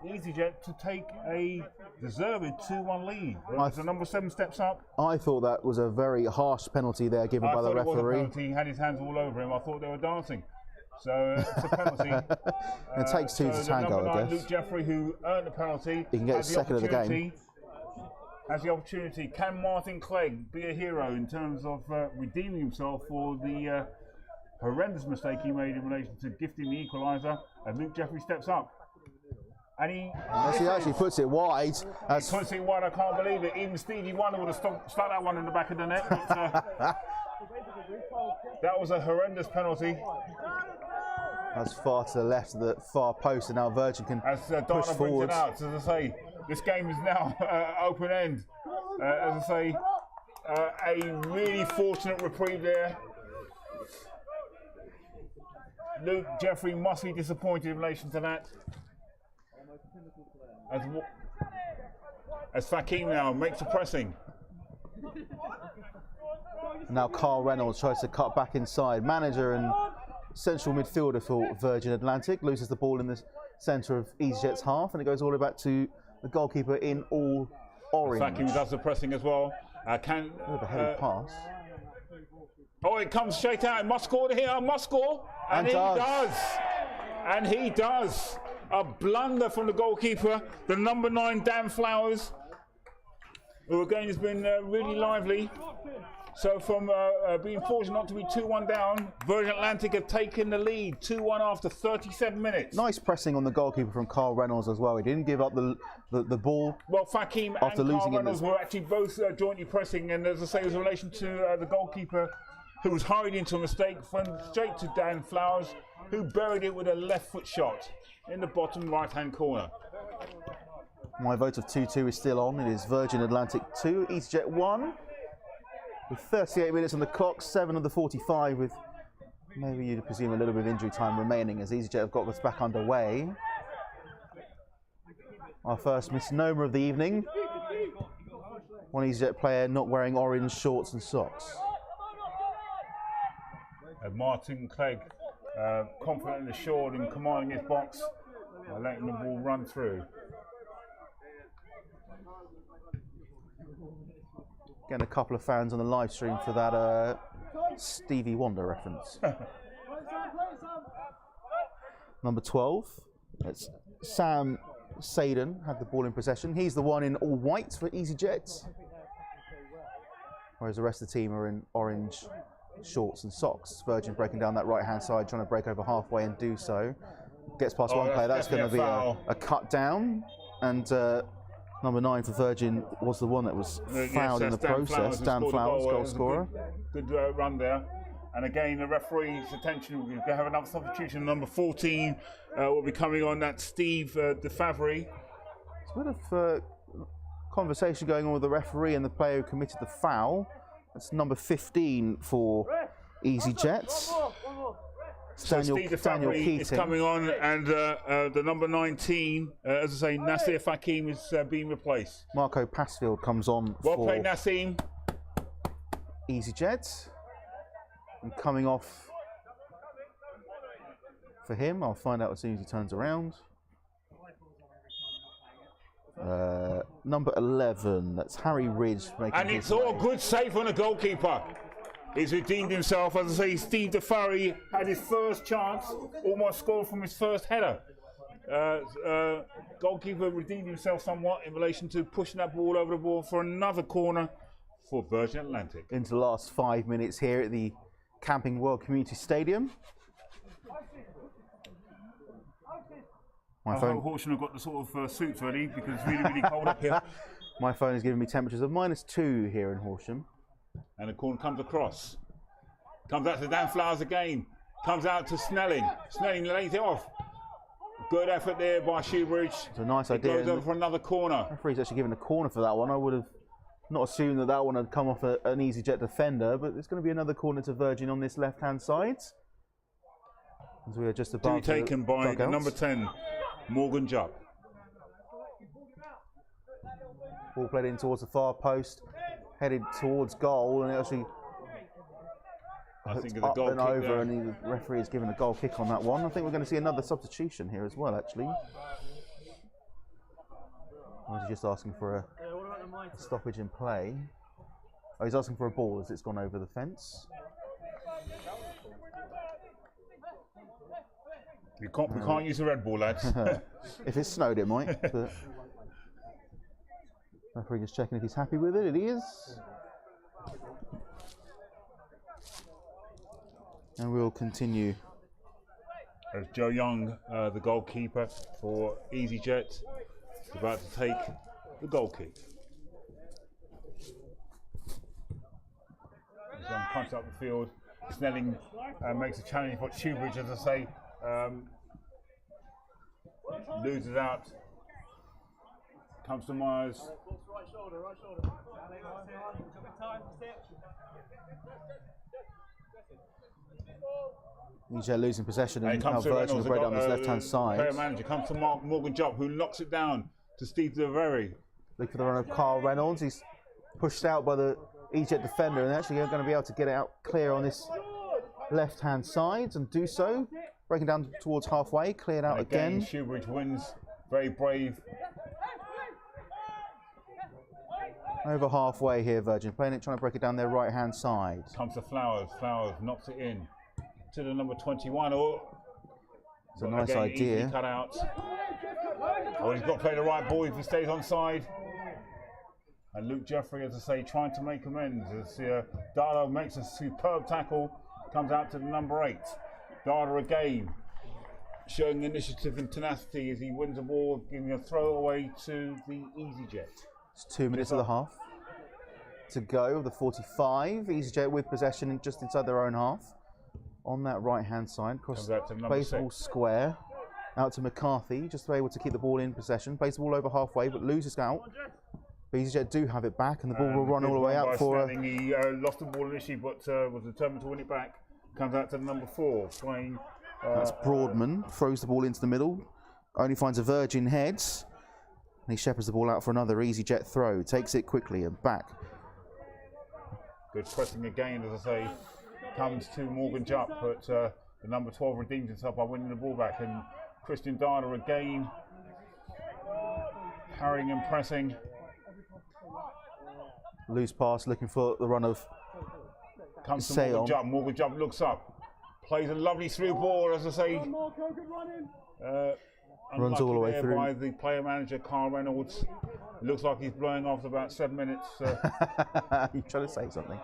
EasyJet to take a deserved 2-1 lead. As the number 7 steps up. I thought that was a very harsh penalty there given by the referee. It was a penalty. He had his hands all over him. I thought they were dancing. So it's a penalty. It takes 2 to tango, I guess. Luke Jeffrey, who earned the penalty, he can get second of the game. Has the opportunity. Can Martin Clegg be a hero in terms of redeeming himself for the horrendous mistake he made in relation to gifting the equaliser? And Luke Jeffrey steps up. And he actually puts it wide. He puts it wide. I can't believe it. Even Stevie Wonder would have stuck that one in the back of the net. But, that was a horrendous penalty. That's far to the left of the far post, and now Virgin can push forward. As I say, this game is now open end. As I say, a really fortunate reprieve there. Luke Jeffrey must be disappointed in relation to that. As Fakim now makes the pressing. Now Carl Reynolds tries to cut back inside. Manager and central midfielder for Virgin Atlantic loses the ball in the centre of EasyJet's half, and it goes all the way back to the goalkeeper in all orange. Fakim does the pressing as well. A heavy pass. Oh, it comes straight out. It must score here. Must score, and he does. And he does. A blunder from the goalkeeper, the number 9 Dan Flowers, who again has been really lively. So from being fortunate not to be 2-1 down, Virgin Atlantic have taken the lead 2-1 after 37 minutes. Nice pressing on the goalkeeper from Carl Reynolds as well. He didn't give up the ball. Well, Fakim After and Carl losing it, Reynolds were actually both jointly pressing, and as I say, it was in relation to the goalkeeper who was hurried into a mistake, went straight to Dan Flowers, who buried it with a left foot shot in the bottom right-hand corner. My vote of 2-2 is still on. It is Virgin Atlantic 2, EasyJet 1. With 38 minutes on the clock, 7 of the 45 with maybe you'd presume a little bit of injury time remaining as EasyJet have got us back underway. Our first misnomer of the evening. One EasyJet player not wearing orange shorts and socks. Martin Clegg, confident and assured in commanding his box, letting the ball run through. Getting a couple of fans on the live stream for that Stevie Wonder reference. Number 12, it's Sam Sadin, had the ball in possession. He's the one in all white for EasyJet, whereas the rest of the team are in orange shorts and socks. Virgin breaking down that right-hand side, trying to break over halfway and do so. Gets past one player, that's going to be a cut down, and number 9 for Virgin was the one that was fouled in the process. Dan Flowers, goal scorer. Good run there. And again, the referee's attention, we're going to have another substitution. Number 14 will be coming on, that's Steve DeFavre. There's a bit of conversation going on with the referee and the player who committed the foul. That's number 15 for EasyJet. So Steve DeFavre is coming on, and the number 19, as I say, Nasir Fakim is being replaced. Marco Passfield comes on Well for played, Nassim. EasyJet. And coming off for him, I'll find out as soon as he turns around. Number 11, that's Harry Ridge. And it's all good save on the goalkeeper. He's redeemed himself. As I say, Steve DeFarry had his first chance, almost scored from his first header. Goalkeeper redeemed himself somewhat in relation to pushing that ball over the ball for another corner for Virgin Atlantic. Into the last 5 minutes here at the Camping World Community Stadium. I hope Horsham have got the sort of suits ready because it's really, really cold up here. My phone is giving me temperatures of -2 here in Horsham. And the corner comes across. Comes out to Dan Flowers again. Comes out to Snelling. Snelling lays it off. Good effort there by Shoebridge. It's a nice idea. Goes over for another corner. The referee's actually given a corner for that one. I would have not assumed that that one had come off an EasyJet defender, but there's going to be another corner to Virgin on this left-hand side. As we are just about to taken by the number 10, Morgan Jupp. Ball played in towards the far post, headed towards goal, and it actually I think up the goal and kick over, there. and the referee has given a goal kick on that one. I think we're going to see another substitution here as well, actually. Or is he just asking for a stoppage in play? Oh, he's asking for a ball as it's gone over the fence. We can't use the red ball, lads. If it snowed, it might. But referee just checking if he's happy with it. It is. And we'll continue. As Joe Young, the goalkeeper for EasyJet, is about to take the goal kick. He's punched up the field. Snelling makes a challenge for Shoebridge, as I say. Loses out. Comes to Myers. Right shoulder, right shoulder. EasyJet losing possession, and now comes to Virgin will Reynolds, break down this left-hand side. Player manager comes to Morgan Jupp, who knocks it down to Steve DeVary. Look for the run of Carl Reynolds. He's pushed out by the EasyJet defender, and they're actually going to be able to get it out clear on this left-hand side and do so. Breaking down towards halfway, cleared out again. Shoebridge wins, very brave. Over halfway here, Virgin playing it, trying to break it down their right-hand side. Comes to Flowers. Flowers knocks it in to the number 21. It's a nice idea. Easy cut out. Oh, he's got to play the right ball if he stays onside. And Luke Jeffrey, as I say, trying to make amends. As Dada makes a superb tackle, comes out to the number 8. Dada again, showing initiative and tenacity as he wins the ball, giving a throw away to the EasyJet. It's 2 minutes of the half to go. The 45. EasyJet with possession just inside their own half. On that right-hand side, cross baseball square. Out to McCarthy, just able to keep the ball in possession. Plays the ball over halfway, but loses out. But EasyJet do have it back, and the ball will run all the way out for... He lost the ball initially, but was determined to win it back. Comes out to the number 4, playing... That's Broadman, throws the ball into the middle, only finds a virgin head, and he shepherds the ball out for another EasyJet throw, takes it quickly and back. Good pressing again, as I say, comes to Morgan Jupp, but the number 12 redeems himself by winning the ball back, and Christian Dada again, carrying and pressing. Loose pass, looking for the run of comes to Morgan Jupp. Morgan Jupp looks up. Plays a lovely through ball, as I say. Runs all the way through. By the player manager, Carl Reynolds. Looks like he's blowing off about 7 minutes. You're trying to say something.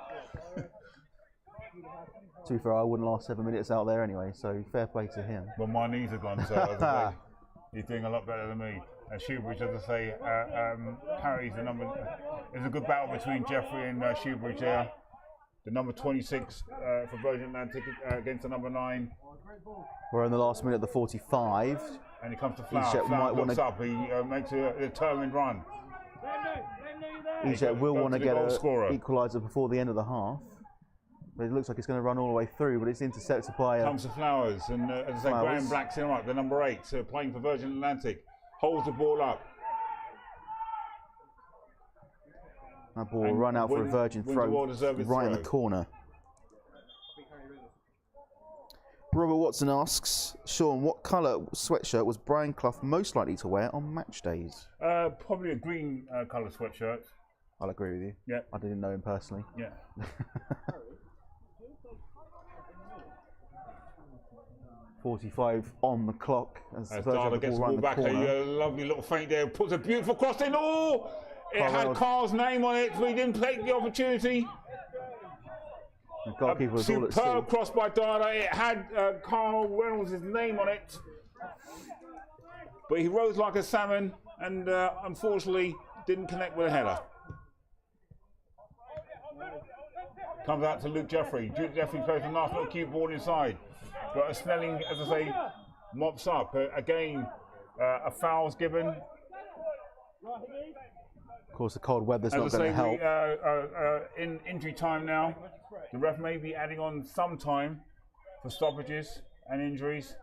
To be fair, I wouldn't last 7 minutes out there anyway, so fair play to him. Well, my knees are gone, so as I say, he's doing a lot better than me. And Shoebridge, as I say, carries the number. There's a good battle between Jeffrey and Shoebridge there. The number 26 for Virgin Atlantic against the number 9. We're in the last minute of the 45. And he comes to Flower. Flower looks up. He makes a determined run. EasyJet will want to get an equaliser before the end of the half. But it looks like it's going to run all the way through, but it's intercepted by... Comes to Flowers. And as I say, Graham Black's in right, the number 8, playing for Virgin Atlantic. Holds the ball up. That ball will run out for a Virgin throw right in the corner. Robert Watson asks, Sean, what colour sweatshirt was Brian Clough most likely to wear on match days? Probably a green colour sweatshirt. I'll agree with you. Yeah. I didn't know him personally. Yeah. 45 on the clock. As Dada gets the ball back, a lovely little feint there, puts a beautiful cross in. Oh! It had Carl's name on it, so he didn't take the opportunity. The goalkeeper was all at sea. Superb cross by Dada. It had Carl Reynolds' name on it. But he rose like a salmon and unfortunately didn't connect with a header. Comes out to Luke Jeffrey. Luke Jeffrey plays a nice little cute ball inside. But Snelling, as I say, mops up. Again, a foul's given. Of course, the cold weather's not going to help. In injury time now, the ref may be adding on some time for stoppages and injuries.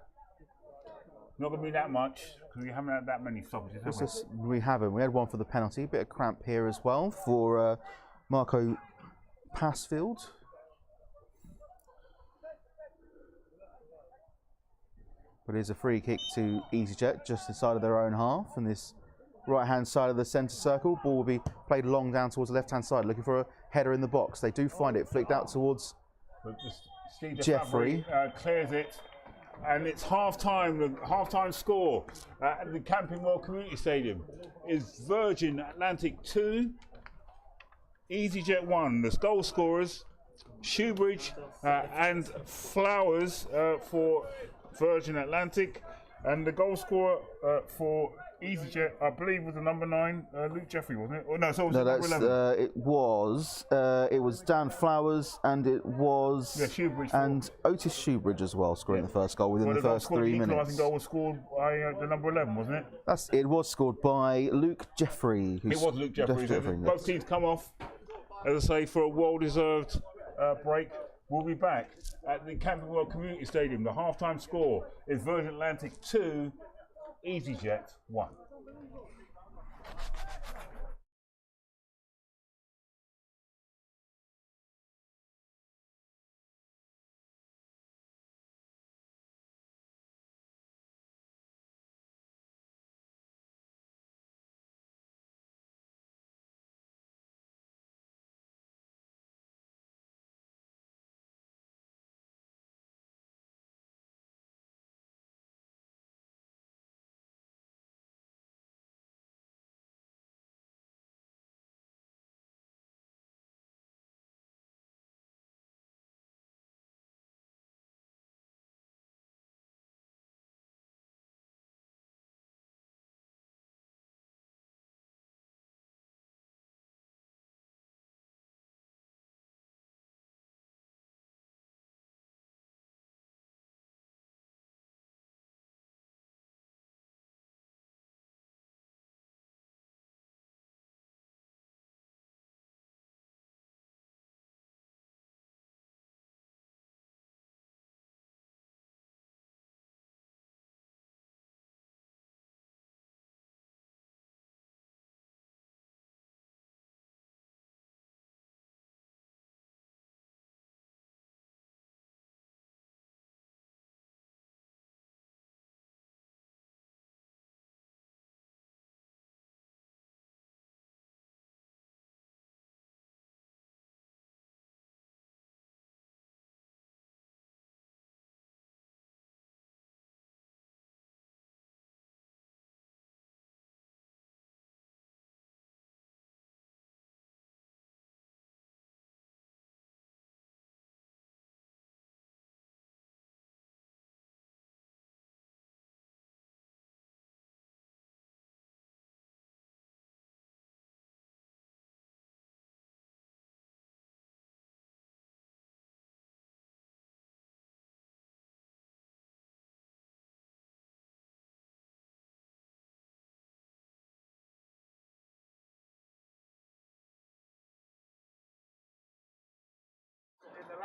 Not going to be that much because we haven't had that many stoppages, have we? We haven't. We had one for the penalty. Bit of cramp here as well for Marco Passfield. But it is a free kick to EasyJet just inside of their own half, and this right-hand side of the centre circle. Ball will be played long down towards the left-hand side, looking for a header in the box. They do find it, flicked out towards Jeffrey. Clears it, and it's half-time. The half-time score at the Camping World Community Stadium is Virgin Atlantic 2, EasyJet 1. The goal scorers, Shoebridge and Flowers for Virgin Atlantic, and the goal scorer for EasyJet, I believe, was the number 9, Luke Jeffrey, wasn't it? Oh, no, so it was number 11. It was Dan Flowers, and it was Shoebridge and Otis Shoebridge as well, scoring the first goal within the first 3 minutes. I think the goal was scored by the number 11, wasn't it? It was scored by Luke Jeffrey. It was Luke Jeffrey. Both teams come off, as I say, for a well-deserved break. We'll be back at the Camping World Community Stadium. The half-time score is Virgin Atlantic 2, EasyJet 1.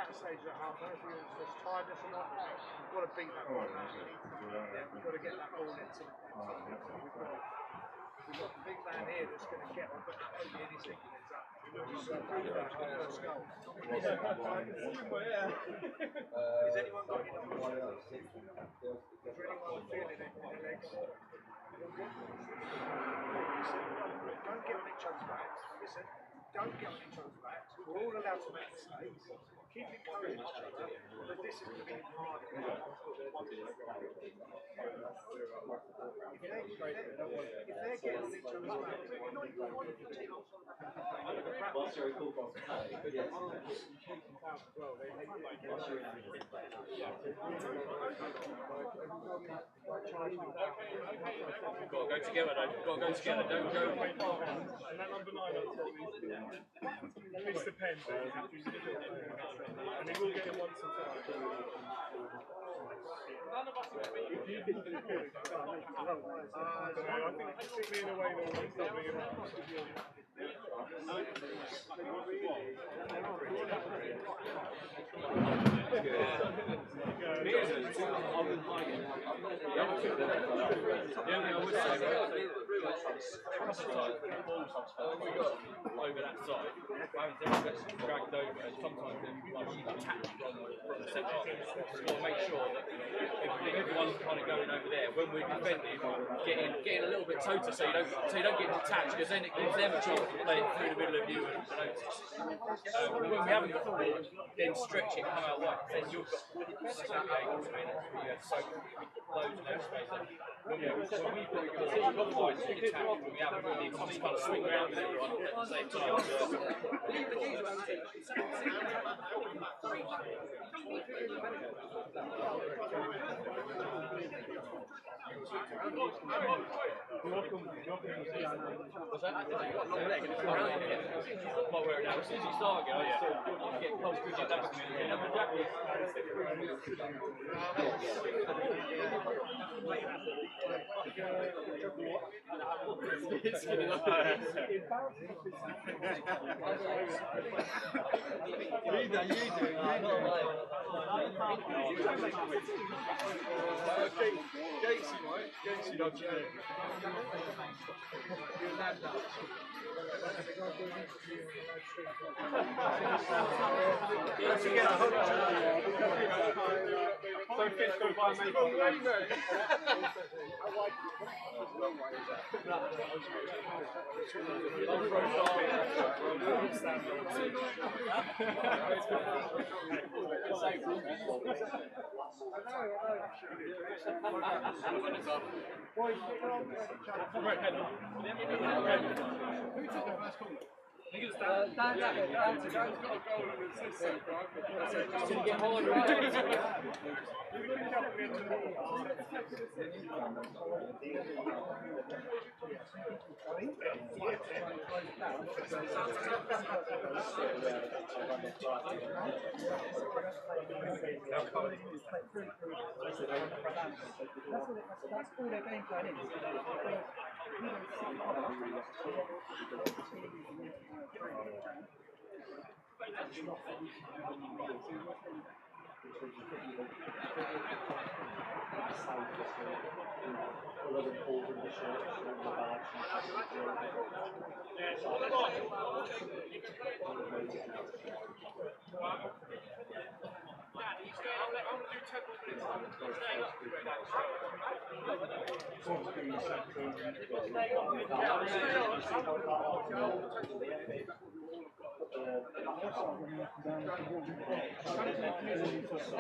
at a stage at half, if there's tiredness or not, we've got to beat that ball out. We've got to get that ball into the we've got a big man here that's going to get on, but only anything is up. So prove that the first goal. Has anyone got any numbers? Is there anyone feeling it in their legs? Don't get on each other's backs. Listen, don't get on each other's backs. We're all allowed to make mistakes. Keep encouraging each other, but this is going to be hard. If they're getting on each other's backs, we're not even one of the team. Got to go together though, got to go together, don't go. And that number 9 it's the pen, and he will get it once and twice. None of us are I think being away there will start being about. Over that side, dragged over, and sometimes then you attach from the centre. We'll make sure that if everyone's kind of going over there, when we're defending, getting a little bit total, so you don't get detached, because then it gives them a chance to play it through the middle of you and notice. When we haven't got the ball, then stretch it, come out wide, then you've got so many angles in it. You have so loads and loads of space. When we've got the ball, we detach, we haven't really just kind of swing around with everyone at the same time. Well, we're now, as soon as you start again, you get close to your back and have a jacket. Gatesy loves you. Don't get go by me. Who took the first corner? I think it's Dan. Dan's got a goal and assist so far. It's going to get harder. That's all their game plan is.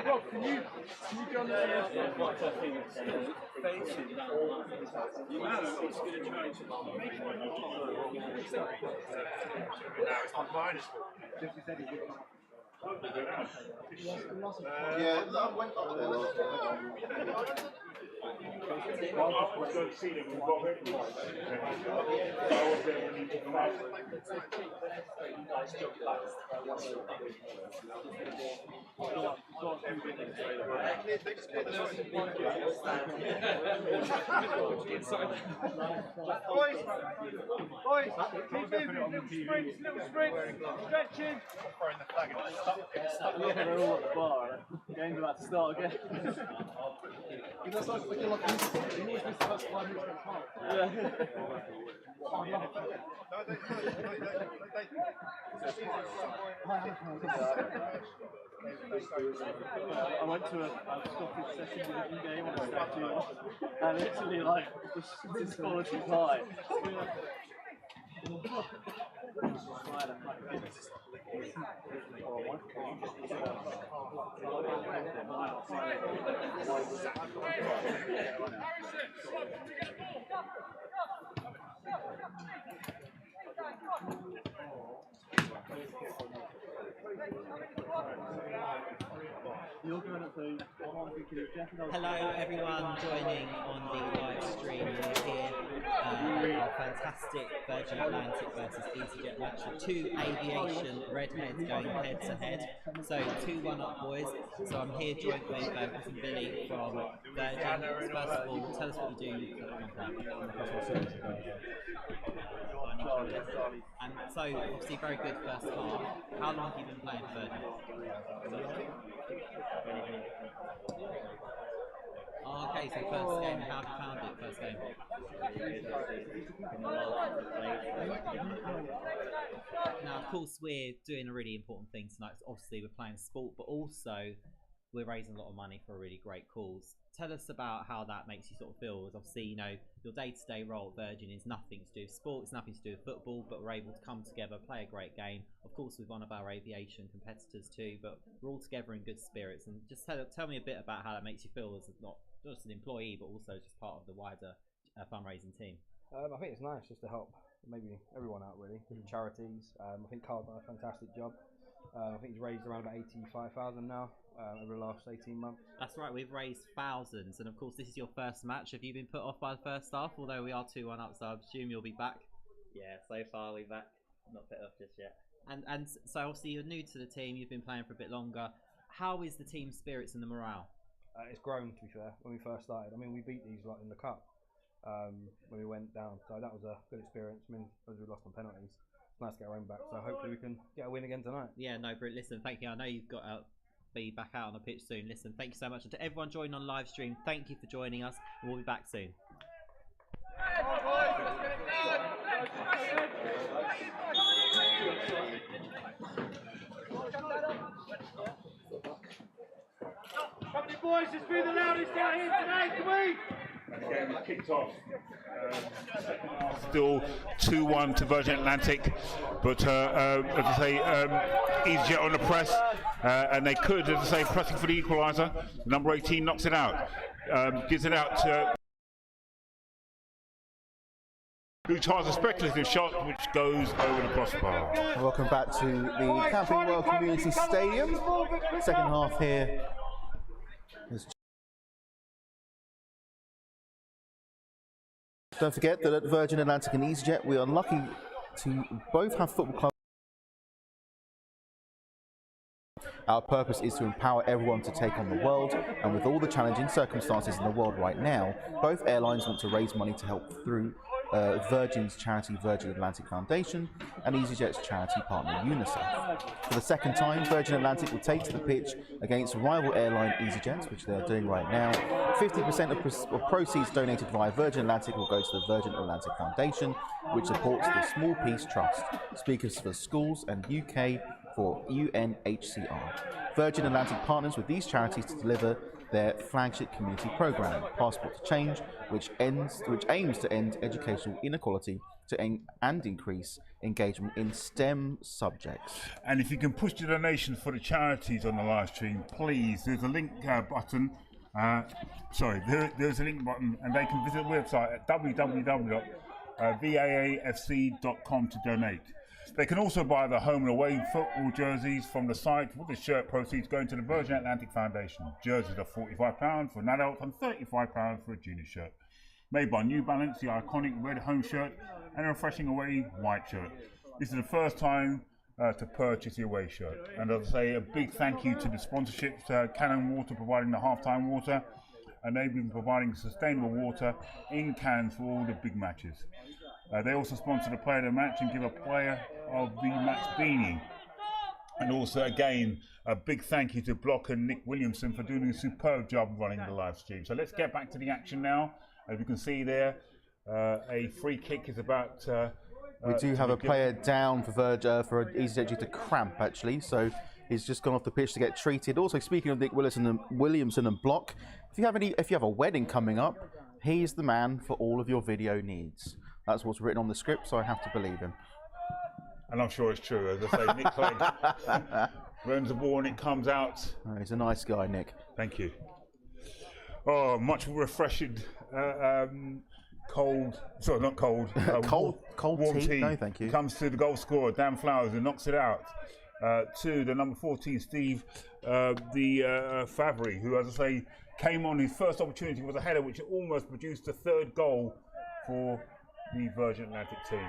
Rob, can you go on the facing? It's going to change. It's not minus. Yeah, that went up there. Go see them. We've got everyone. I was there when he took them out. Boys, keep moving, little sprints, stretching. They're all at the bar. Game's about to start again. That's like you always miss the first 5 minutes of the half. I went to a Scottish session with a game on a statue, and literally like this quality is high. Hello everyone joining on the live stream. We're here our fantastic Virgin Atlantic versus EasyJet match with two aviation redheads going head to head. So 2-1 up boys. So I'm here joined with Chris and Billy from Virgin. First of all, tell us what you do. And so obviously very good first half. How long have you been playing Virgin? Oh, okay, so first game, how have you found it, first game? Now, of course, we're doing a really important thing tonight. Obviously, we're playing sport, but also we're raising a lot of money for a really great cause. Tell us about how that makes you sort of feel. Obviously, you know, your day-to-day role at Virgin is nothing to do with sport, it's nothing to do with football, but we're able to come together, play a great game. Of course, with one of our aviation competitors too, but we're all together in good spirits. And just tell me a bit about how that makes you feel as not just an employee, but also just part of the wider fundraising team. I think it's nice just to help maybe everyone out really, different charities. I think Carl's done a fantastic job. I think he's raised around about 85,000 now over the last 18 months. That's right, we've raised thousands, and of course this is your first match. Have you been put off by the first half? Although we are 2-1 up, so I assume you'll be back. Yeah, so far we're back. Not put off just yet. And so obviously you're new to the team, you've been playing for a bit longer. How is the team spirits and the morale? It's grown, to be fair, when we first started. I mean, we beat these like in the cup when we went down, so that was a good experience. I mean, as we lost on penalties, it's nice to get our own back, so hopefully we can get a win again tonight. Yeah, no, but listen, thank you. I know you've got to be back out on the pitch soon. Listen, thank you so much. And to everyone joining on live stream, thank you for joining us, and we'll be back soon. Come on, boys, let's be the loudest out here today, can we? And the game is kicked off. Still 2-1 to Virgin Atlantic, but as I say, EasyJet on the press, and they could, as I say, pressing for the equaliser. Number 18 knocks it out, gives it out to who tries a speculative shot which goes over the crossbar. Welcome back to the Camping World Community Stadium. Second half here. Don't forget that at Virgin Atlantic and EasyJet, we are lucky to both have football clubs. Our purpose is to empower everyone to take on the world, and with all the challenging circumstances in the world right now, both airlines want to raise money to help through Virgin's charity Virgin Atlantic Foundation and EasyJet's charity partner UNICEF. For the second time, Virgin Atlantic will take to the pitch against rival airline EasyJet, which they are doing right now. 50% of proceeds donated via Virgin Atlantic will go to the Virgin Atlantic Foundation, which supports the Small Peace Trust, Speakers for Schools and UK for UNHCR. Virgin Atlantic partners with these charities to deliver their flagship community program, Passport to Change, which aims to end educational inequality and increase engagement in STEM subjects. And if you can push the donations for the charities on the live stream, please. There's a link button. There's a link button, and they can visit the website at www.vaafc.com to donate. They can also buy the home and away football jerseys from the site, with the shirt proceeds going to the Virgin Atlantic Foundation. Jerseys are £45 for an adult and £35 for a junior shirt. Made by New Balance, the iconic red home shirt and a refreshing away white shirt. This is the first time to purchase the away shirt. And as I say, a big thank you to the sponsorships, Cannon Water providing the halftime water, and they've been providing sustainable water in cans for all the big matches. They also sponsor the player of the match and give a player of the match beanie. And also, again, a big thank you to Block and Nick Williamson for doing a superb job running the live stream. So let's get back to the action now. As you can see there, a free kick is about... we do have a player down for EasyJet due to cramp, actually. So he's just gone off the pitch to get treated. Also, speaking of Nick Williamson and Block, if you have a wedding coming up, he's the man for all of your video needs. That's what's written on the script, so I have to believe him. And I'm sure it's true. As I say, Nick Clegg runs the ball and it comes out. Oh, he's a nice guy, Nick. Thank you. Oh, much refreshing, cold, sorry, not cold. Cold warm tea? No, thank you. Comes to the goal scorer, Dan Flowers, who knocks it out. To the number 14, Steve Favre, who, as I say, came on his first opportunity was a header which almost produced a third goal for the Virgin Atlantic team.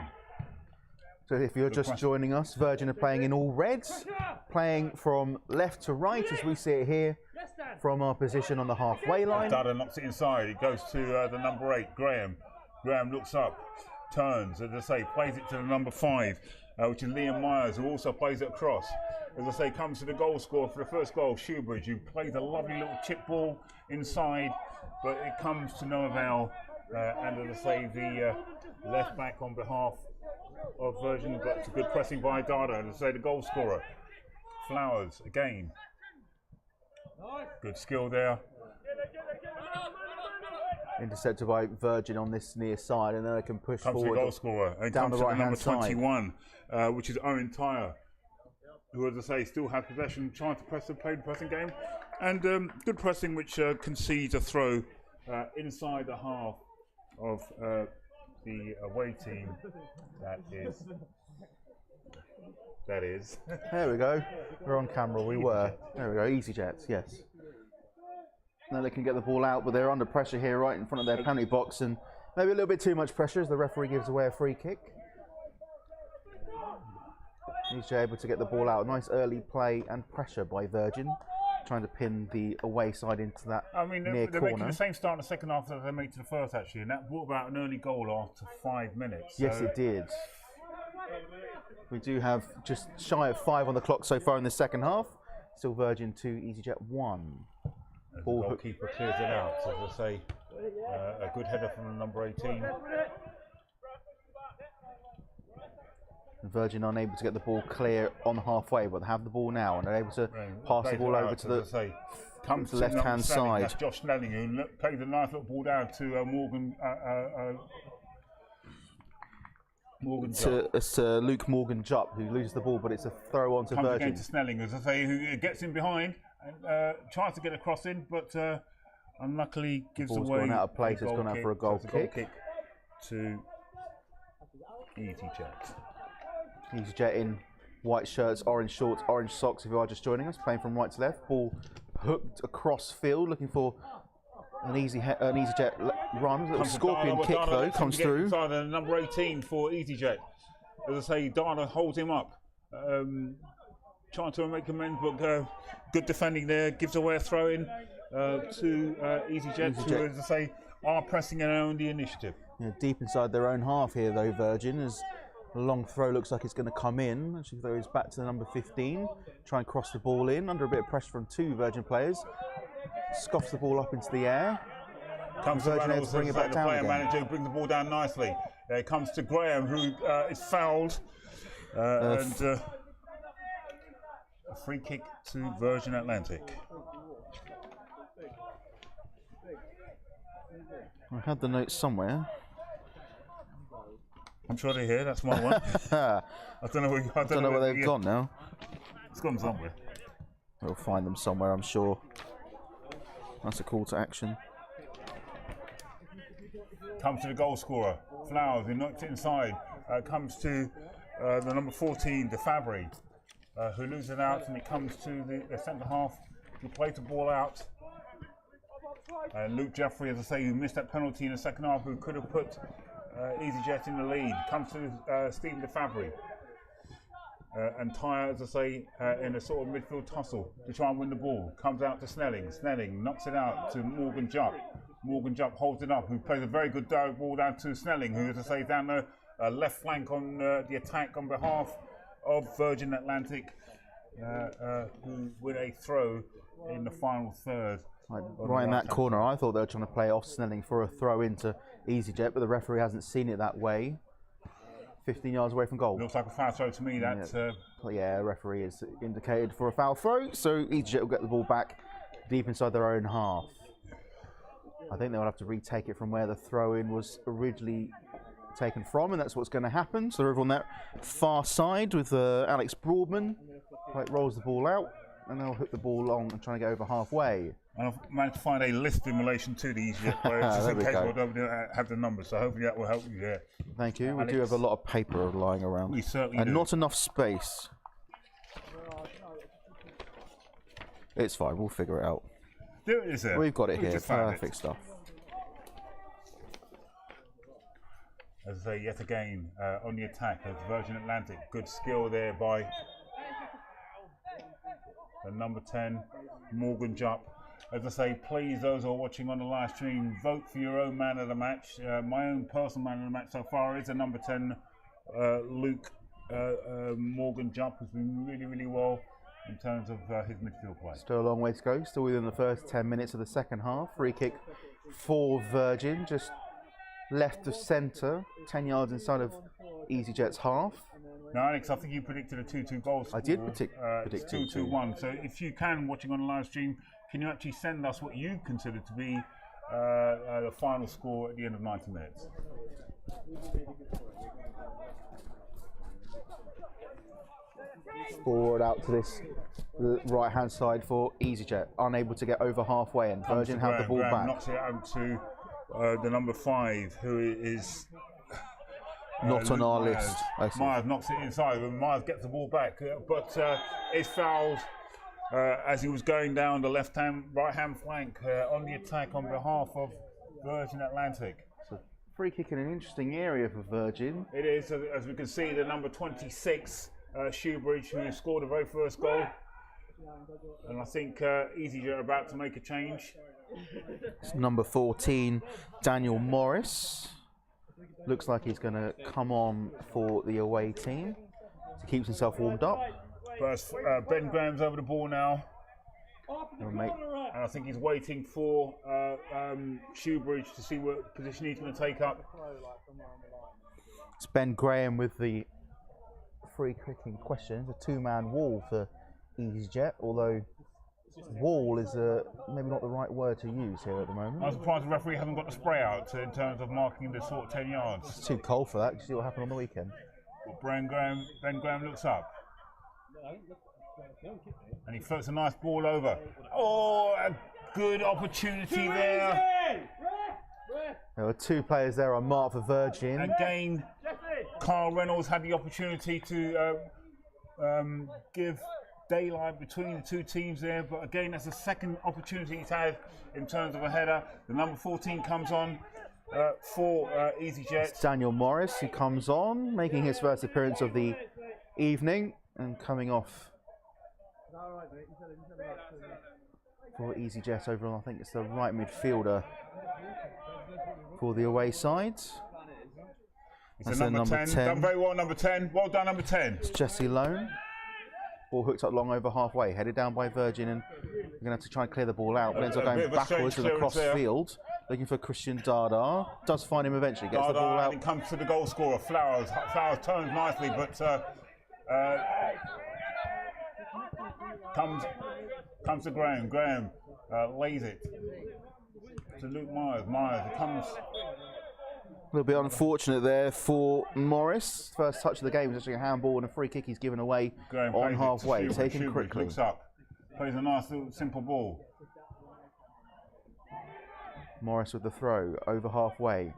So if you're just joining us, Virgin are playing in all reds, playing from left to right as we see it here from our position on the halfway line. Dada knocks it inside, it goes to the number 8, Graham. Graham looks up, turns, as I say, plays it to the number 5, which is Liam Myers, who also plays it across. As I say, comes to the goal scorer for the first goal, Shoebridge, who plays a lovely little chip ball inside, but it comes to no avail. And as I say, the left back on behalf of Virgin, but it's a good pressing by Dada. And as I say, the goal scorer, Flowers, again. Good skill there. Intercepted by Virgin on this near side, and then they can push comes forward. To the goal scorer, and down comes the to the number right-hand 21, which is Owen Tyre, who, as I say, still has possession, trying to play the pressing game. And good pressing, which concedes a throw inside the half of the away team. That is. There we go. We're on camera. We were. There we go. EasyJets. Yes. Now they can get the ball out, but they're under pressure here, right in front of their penalty box, and maybe a little bit too much pressure as the referee gives away a free kick. EasyJet able to get the ball out. Nice early play and pressure by Virgin, trying to pin the away side into that near they're corner. making the same start in the second half that they made to the first, actually, and that brought about an early goal after 5 minutes. Yes, it did. We do have just shy of 5 on the clock so far in the second half. Still Virgin 2, EasyJet 1. Ball the goalkeeper clears it out, so as I say, a good header from the number 18. Virgin unable to get the ball clear on halfway, but they have the ball now and they're able to pass the ball over to the left-hand side. That's Josh Snelling, who plays a nice little ball down to Morgan. It's Luke Morgan Jupp who loses the ball, but it's a throw on to Virgin. Virgin. Again to Snelling, as I say, who gets in behind and tries to get a cross in, but unluckily gives the ball's away. Gone out of place. It's gone out for a goal kick to EasyJet. EasyJet in white shirts, orange shorts, orange socks. If you are just joining us, playing from right to left, ball hooked across field, looking for an EasyJet run. A little scorpion kick though comes through. Number 18 for EasyJet. As I say, Dana holds him up, trying to make amends, but good defending there. Gives away a throw in to EasyJet, who, as I say, are pressing and own the initiative. Yeah, deep inside their own half here though, Virgin, as a long throw looks like it's going to come in. Actually throws back to the number 15, try and cross the ball in under a bit of pressure from 2 Virgin players. Scoffs the ball up into the air. Comes Virgin to bring it back down player again. manager brings the ball down nicely. It comes to Graham, who is fouled, and a free kick to Virgin Atlantic. I had the notes somewhere. I'm sure they're here. That's my one. I don't know where they've gone now. It's gone somewhere. We'll find them somewhere, I'm sure. That's a call to action. Comes to the goal scorer, Flowers, who knocks it inside. Comes to the number 14, DeFabry, who loses out, and it comes to the centre half who plays the ball out. Luke Jeffrey, as I say, who missed that penalty in the second half, who could have put EasyJet in the lead, comes to Stephen DeFabry. And Tyre, as I say, in a sort of midfield tussle to try and win the ball. Comes out to Snelling. Snelling knocks it out to Morgan Jupp. Morgan Jupp holds it up, who plays a very good ball down to Snelling, who, as I say, is down the left flank on the attack on behalf of Virgin Atlantic, who win a throw in the final third. Right in that corner, I thought they were trying to play off Snelling for a throw into EasyJet, but the referee hasn't seen it that way. 15 yards away from goal. Looks like a foul throw to me. Yeah, referee has indicated for a foul throw, so EasyJet will get the ball back deep inside their own half. I think they'll have to retake it from where the throw-in was originally taken from, and that's what's going to happen. So they're over on that far side with Alex Broadman. Right, rolls the ball out, and they'll hook the ball on and try to get over halfway. And I've managed to find a list in relation to the EasyJet players, just in case I don't have the numbers. So hopefully that will help you there. Thank you. We do have a lot of paper lying around. We certainly and do. Not enough space. It's fine. We'll figure it out. There it is there. We've got it here. Perfect stuff. As I say, yet again, on the attack of Virgin Atlantic. Good skill there by the number 10, Morgan Jupp. As I say, please, those who are watching on the live stream, vote for your own man of the match. My own personal man of the match so far is the number 10, Luke Morgan Jupp, who's been really, really well in terms of his midfield play. Still a long way to go. Still within the first 10 minutes of the second half. Free kick for Virgin, just left of centre, 10 yards inside of EasyJet's half. Now, Alex, I think you predicted a 2-2 goal score. I did predict 2-2-1. So if you can, watching on the live stream, can you actually send us what you consider to be the final score at the end of 90 minutes? Forward out to this right-hand side for EasyJet, unable to get over halfway, and Virgin have the ball back. Knocks it out to the number 5, who is not on our list. Myers knocks it inside, and Myers gets the ball back, but is fouled as he was going down the right-hand flank on the attack on behalf of Virgin Atlantic. So free kick in an interesting area for Virgin. It is, as we can see, the number 26, Shoebridge, who scored the very first goal. And I think EasyJet are about to make a change. It's number 14, Daniel Morris. Looks like he's going to come on for the away team. He keeps himself warmed up. But Ben Graham's over the ball now. And I think he's waiting for Shoebridge to see what position he's going to take up. It's Ben Graham with the free kick in question. It's a two-man wall for EasyJet, although wall is maybe not the right word to use here at the moment. I'm surprised the referee hasn't got the spray out in terms of marking the sort of 10 yards. It's too cold for that. Did you see what happened on the weekend? Well, Ben Graham looks up. And he floats a nice ball over. Oh, a good opportunity there. There were two players there on mark for Virgin. Again, Carl Reynolds had the opportunity to give daylight between the two teams there, but again, that's the second opportunity he's had in terms of a header. The number 14 comes on for EasyJet. It's Daniel Morris who comes on, making his first appearance of the evening and coming off for EasyJet over on, I think it's the right midfielder for the away side. It's a number 10. Done very well, number 10. Well done, number 10. It's Jesse Lone. Ball hooked up long over halfway, headed down by Virgin, and we're going to have to try and clear the ball out. But ends up going backwards and across field, looking for Christian Dardar. Does find him eventually, gets the ball out. And it comes to the goal scorer, Flowers. Flowers turns nicely, but comes to Graham. Graham lays it to Luke Myers. Myers comes. A little bit unfortunate there for Morris. First touch of the game was actually a handball and a free kick he's given away on halfway, taken quickly. Looks up, plays a nice little simple ball. Morris with the throw over halfway,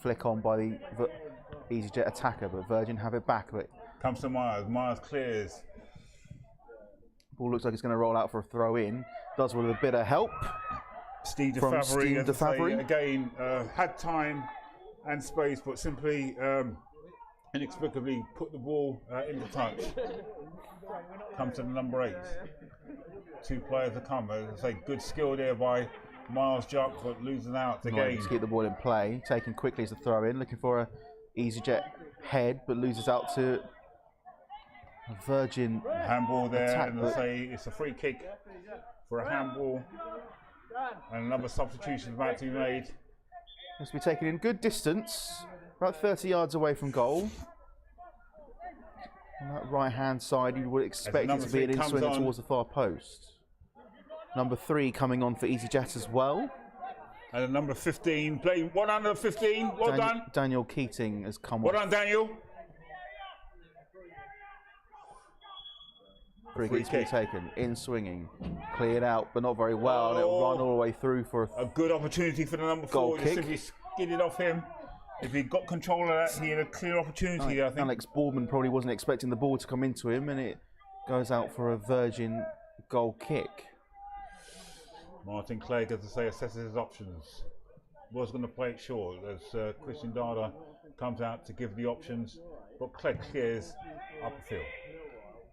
flick on by the EasyJet attacker, but Virgin have it back. But Comes to Myers. Myers clears. Ball looks like it's going to roll out for a throw in. Does with a bit of help. Steve from DeFavre, Steve as I say, DeFavre. again, had time and space, but simply inexplicably put the ball into touch. Comes to the number 8. 2 players to come. As I say, good skill there by Miles Jump, but losing out again. To keep the ball in play. Taken quickly as a throw in. Looking for a EasyJet head, but loses out to a Virgin handball there, attack, and I say it's a free kick for a handball. And another substitution about to be made. Has to be taken in good distance, about 30 yards away from goal. On that right-hand side, you would expect it to be an in-swinger towards the far post. Number 3 coming on for EasyJet as well. And the number 15, playing 1 under 15, well done. Daniel Keating has come Well on. done, Daniel. Free kick taken, in swinging, cleared out, but not very well. And it'll run all the way through for a good opportunity for the number 4. kick. Simply skidded off him. If he got control of that, he had a clear opportunity, I think. Alex Boardman probably wasn't expecting the ball to come into him, and it goes out for a Virgin goal kick. Martin Clegg, as I say, assesses his options. Was going to play it short as Christian Dada comes out to give the options, but Clegg clears up the field.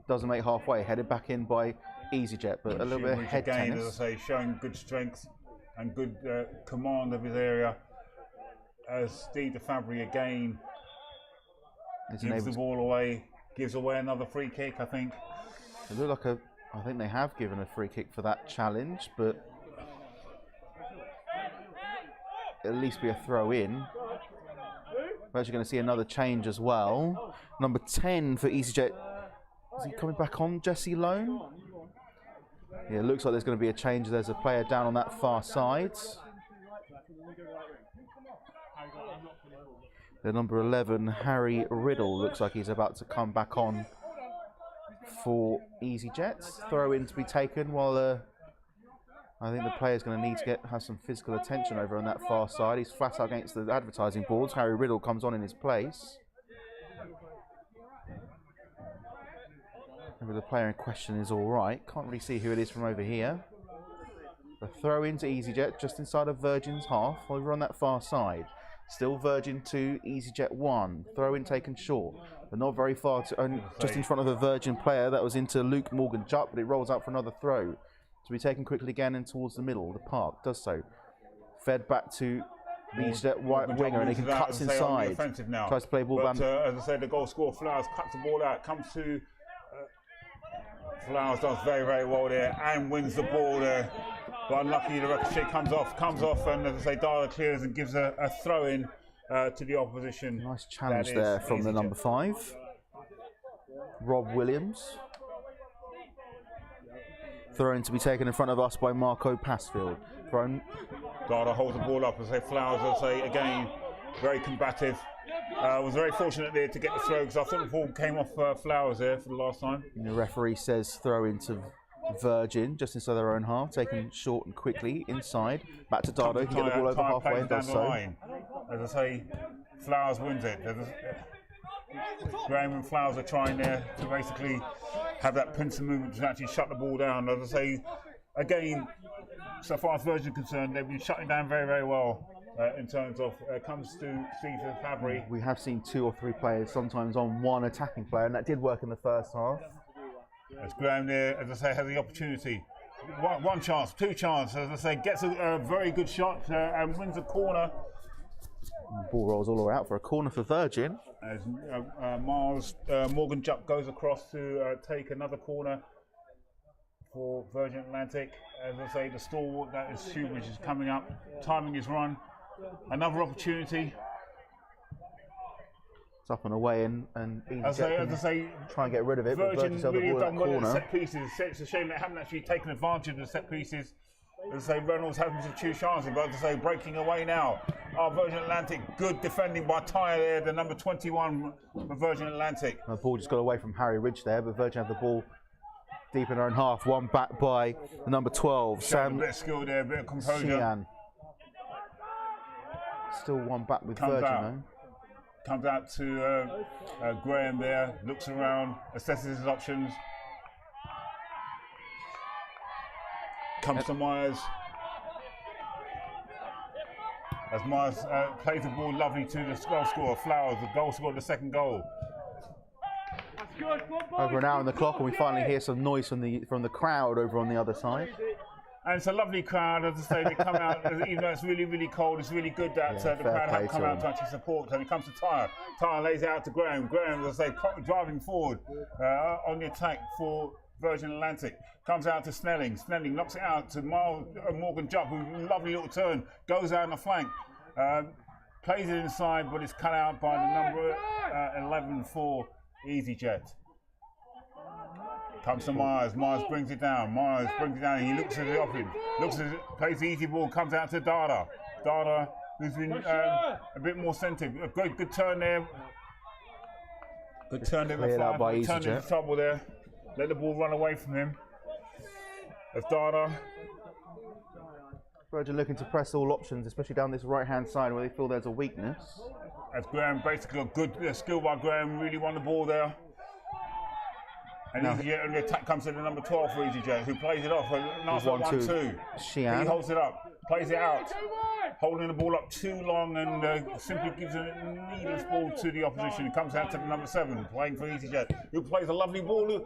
Doesn't make halfway, headed back in by EasyJet, but a little bit of head again, tennis. as I say, showing good strength and good command of his area. As Steve DeFavre again gives the ball away, gives away another free kick, I think. It looked like I think they have given a free kick for that challenge, but at least be a throw in. We're actually going to see another change as well. Number 10 for EasyJet. Is he coming back on, Jesse Lone? Yeah, it looks like there's going to be a change. There's a player down on that far side. The number 11, Harry Riddle, looks like he's about to come back on for EasyJet. Throw in to be taken while I think the player's going to need to have some physical attention over on that far side. He's flat out against the advertising boards. Harry Riddle comes on in his place. Maybe the player in question is all right. Can't really see who it is from over here. A throw into EasyJet just inside of Virgin's half over on that far side. Still Virgin 2, EasyJet 1. Throw in taken short, but not very far, just in front of a Virgin player. That was into Luke Morgan-Jupp, but it rolls out for another throw. To be taken quickly again and towards the middle. The park does so. Fed back to the EasyJet right winger, and he cuts inside. Tries to play ball back. As I said, the goal scorer Flowers cuts the ball out, comes to Flowers, does very, very well there and wins the ball there. But unlucky, the ricochet comes off, and as I say, Dara clears and gives a throw in to the opposition. Nice challenge there from the number 5, Rob Williams. Throw in to be taken in front of us by Marco Passfield. Thrown. Dara holds the ball up, as I say, Flowers, as I say, again, very combative. Was very fortunate there to get the throw, because I thought the ball came off Flowers there for the last time. And the referee says throw into Virgin, just inside their own half, taken short and quickly inside. Back to Dardo, can get the ball over halfway and does so. As I say, Flowers wins it. Graham and Flowers are trying there to basically have that pincer movement to actually shut the ball down. As I say, again, so far as Virgin concerned, they've been shutting down very, very well. In terms of comes to Steve Fabry. We have seen 2 or 3 players sometimes on one attacking player, and that did work in the first half. As Graham there, as I say, has the opportunity. One chance, 2 chances, as I say, gets a very good shot and wins a corner. And the ball rolls all the way out for a corner for Virgin. As Miles Morgan-Jupp goes across to take another corner for Virgin Atlantic. As I say, the stalwart, that is Shoebridge, is coming up, timing his run. Another opportunity. It's up and away, and as I say, try and get rid of it. Virgin but really the done well at corner. set pieces. It's a shame they haven't actually taken advantage of the set pieces. As I say, Reynolds having some 2 chances, but as I say, breaking away now. Virgin Atlantic, good defending by Tyre there, the number 21 for Virgin Atlantic. The ball just got away from Harry Ridge there, but Virgin had the ball deep in their own half. One back by the number 12, Sam. A bit of skill there, a bit of composure. Cian. Still one back with Virgin though. Comes out to Graham there, looks around, assesses his options. Comes to Myers. As Myers plays the ball lovely to the goal scorer, Flowers, the goal scorer, the second goal. Over an hour on the clock, and we finally hear some noise from the crowd over on the other side. And it's a lovely crowd, as I say, they come out, even though it's really, really cold, it's really good that the crowd have come out to actually support. And it comes to Tyre. Tyre lays it out to Graham. Graham, as I say, driving forward on the attack for Virgin Atlantic. Comes out to Snelling. Snelling knocks it out to Morgan Jupp, who lovely little turn, goes out on the flank. Plays it inside, but it's cut out by the number 11 for EasyJet. Comes to Myers. Myers brings it down. He looks at the offering. Plays the easy ball. Comes out to Dada. Dada, who's been a bit more centered. A good turn there. Good turn there. Cleared out by EasyJet. Turn into trouble there. Let the ball run away from him. As Dada. Virgin looking to press all options, especially down this right-hand side where they feel there's a weakness. As Graham basically got good skill by Graham. Really won the ball there. And EasyJet, and the attack comes to the number 12 for EasyJet, who plays it off. A nice 1-2. Sheehan. He holds it up, plays it out, holding the ball up too long, and simply gives a needless ball to the opposition. It comes out to the number 7, playing for EasyJet, who plays a lovely ball.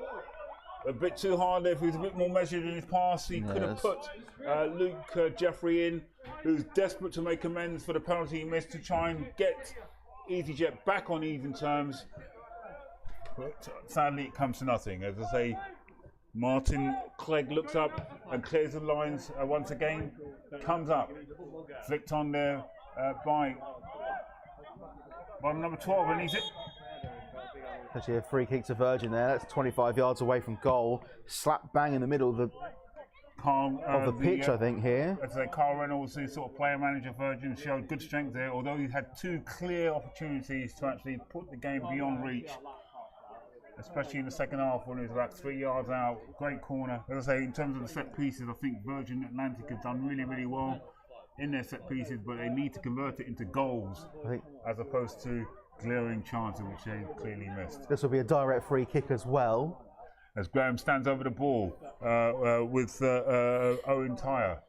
A bit too hard there. If he was a bit more measured in his pass, he could have put Luke Jeffrey in, who's desperate to make amends for the penalty he missed to try and get EasyJet back on even terms. But sadly, it comes to nothing. As I say, Martin Clegg looks up and clears the lines once again. Comes up, flicked on there by number 12, and he's it. Actually, a free kick to Virgin there. That's 25 yards away from goal. Slap bang in the middle of the pitch, I think, here. As I say, Carl Reynolds, the sort of player manager Virgin, showed good strength there, although he had 2 clear opportunities to actually put the game beyond reach. Especially in the second half when he was about 3 yards out. Great corner. As I say, in terms of the set pieces, I think Virgin Atlantic have done really, really well in their set pieces, but they need to convert it into goals as opposed to glaring chances, which they clearly missed. This will be a direct free kick as well. As Graham stands over the ball with Owen Tyre.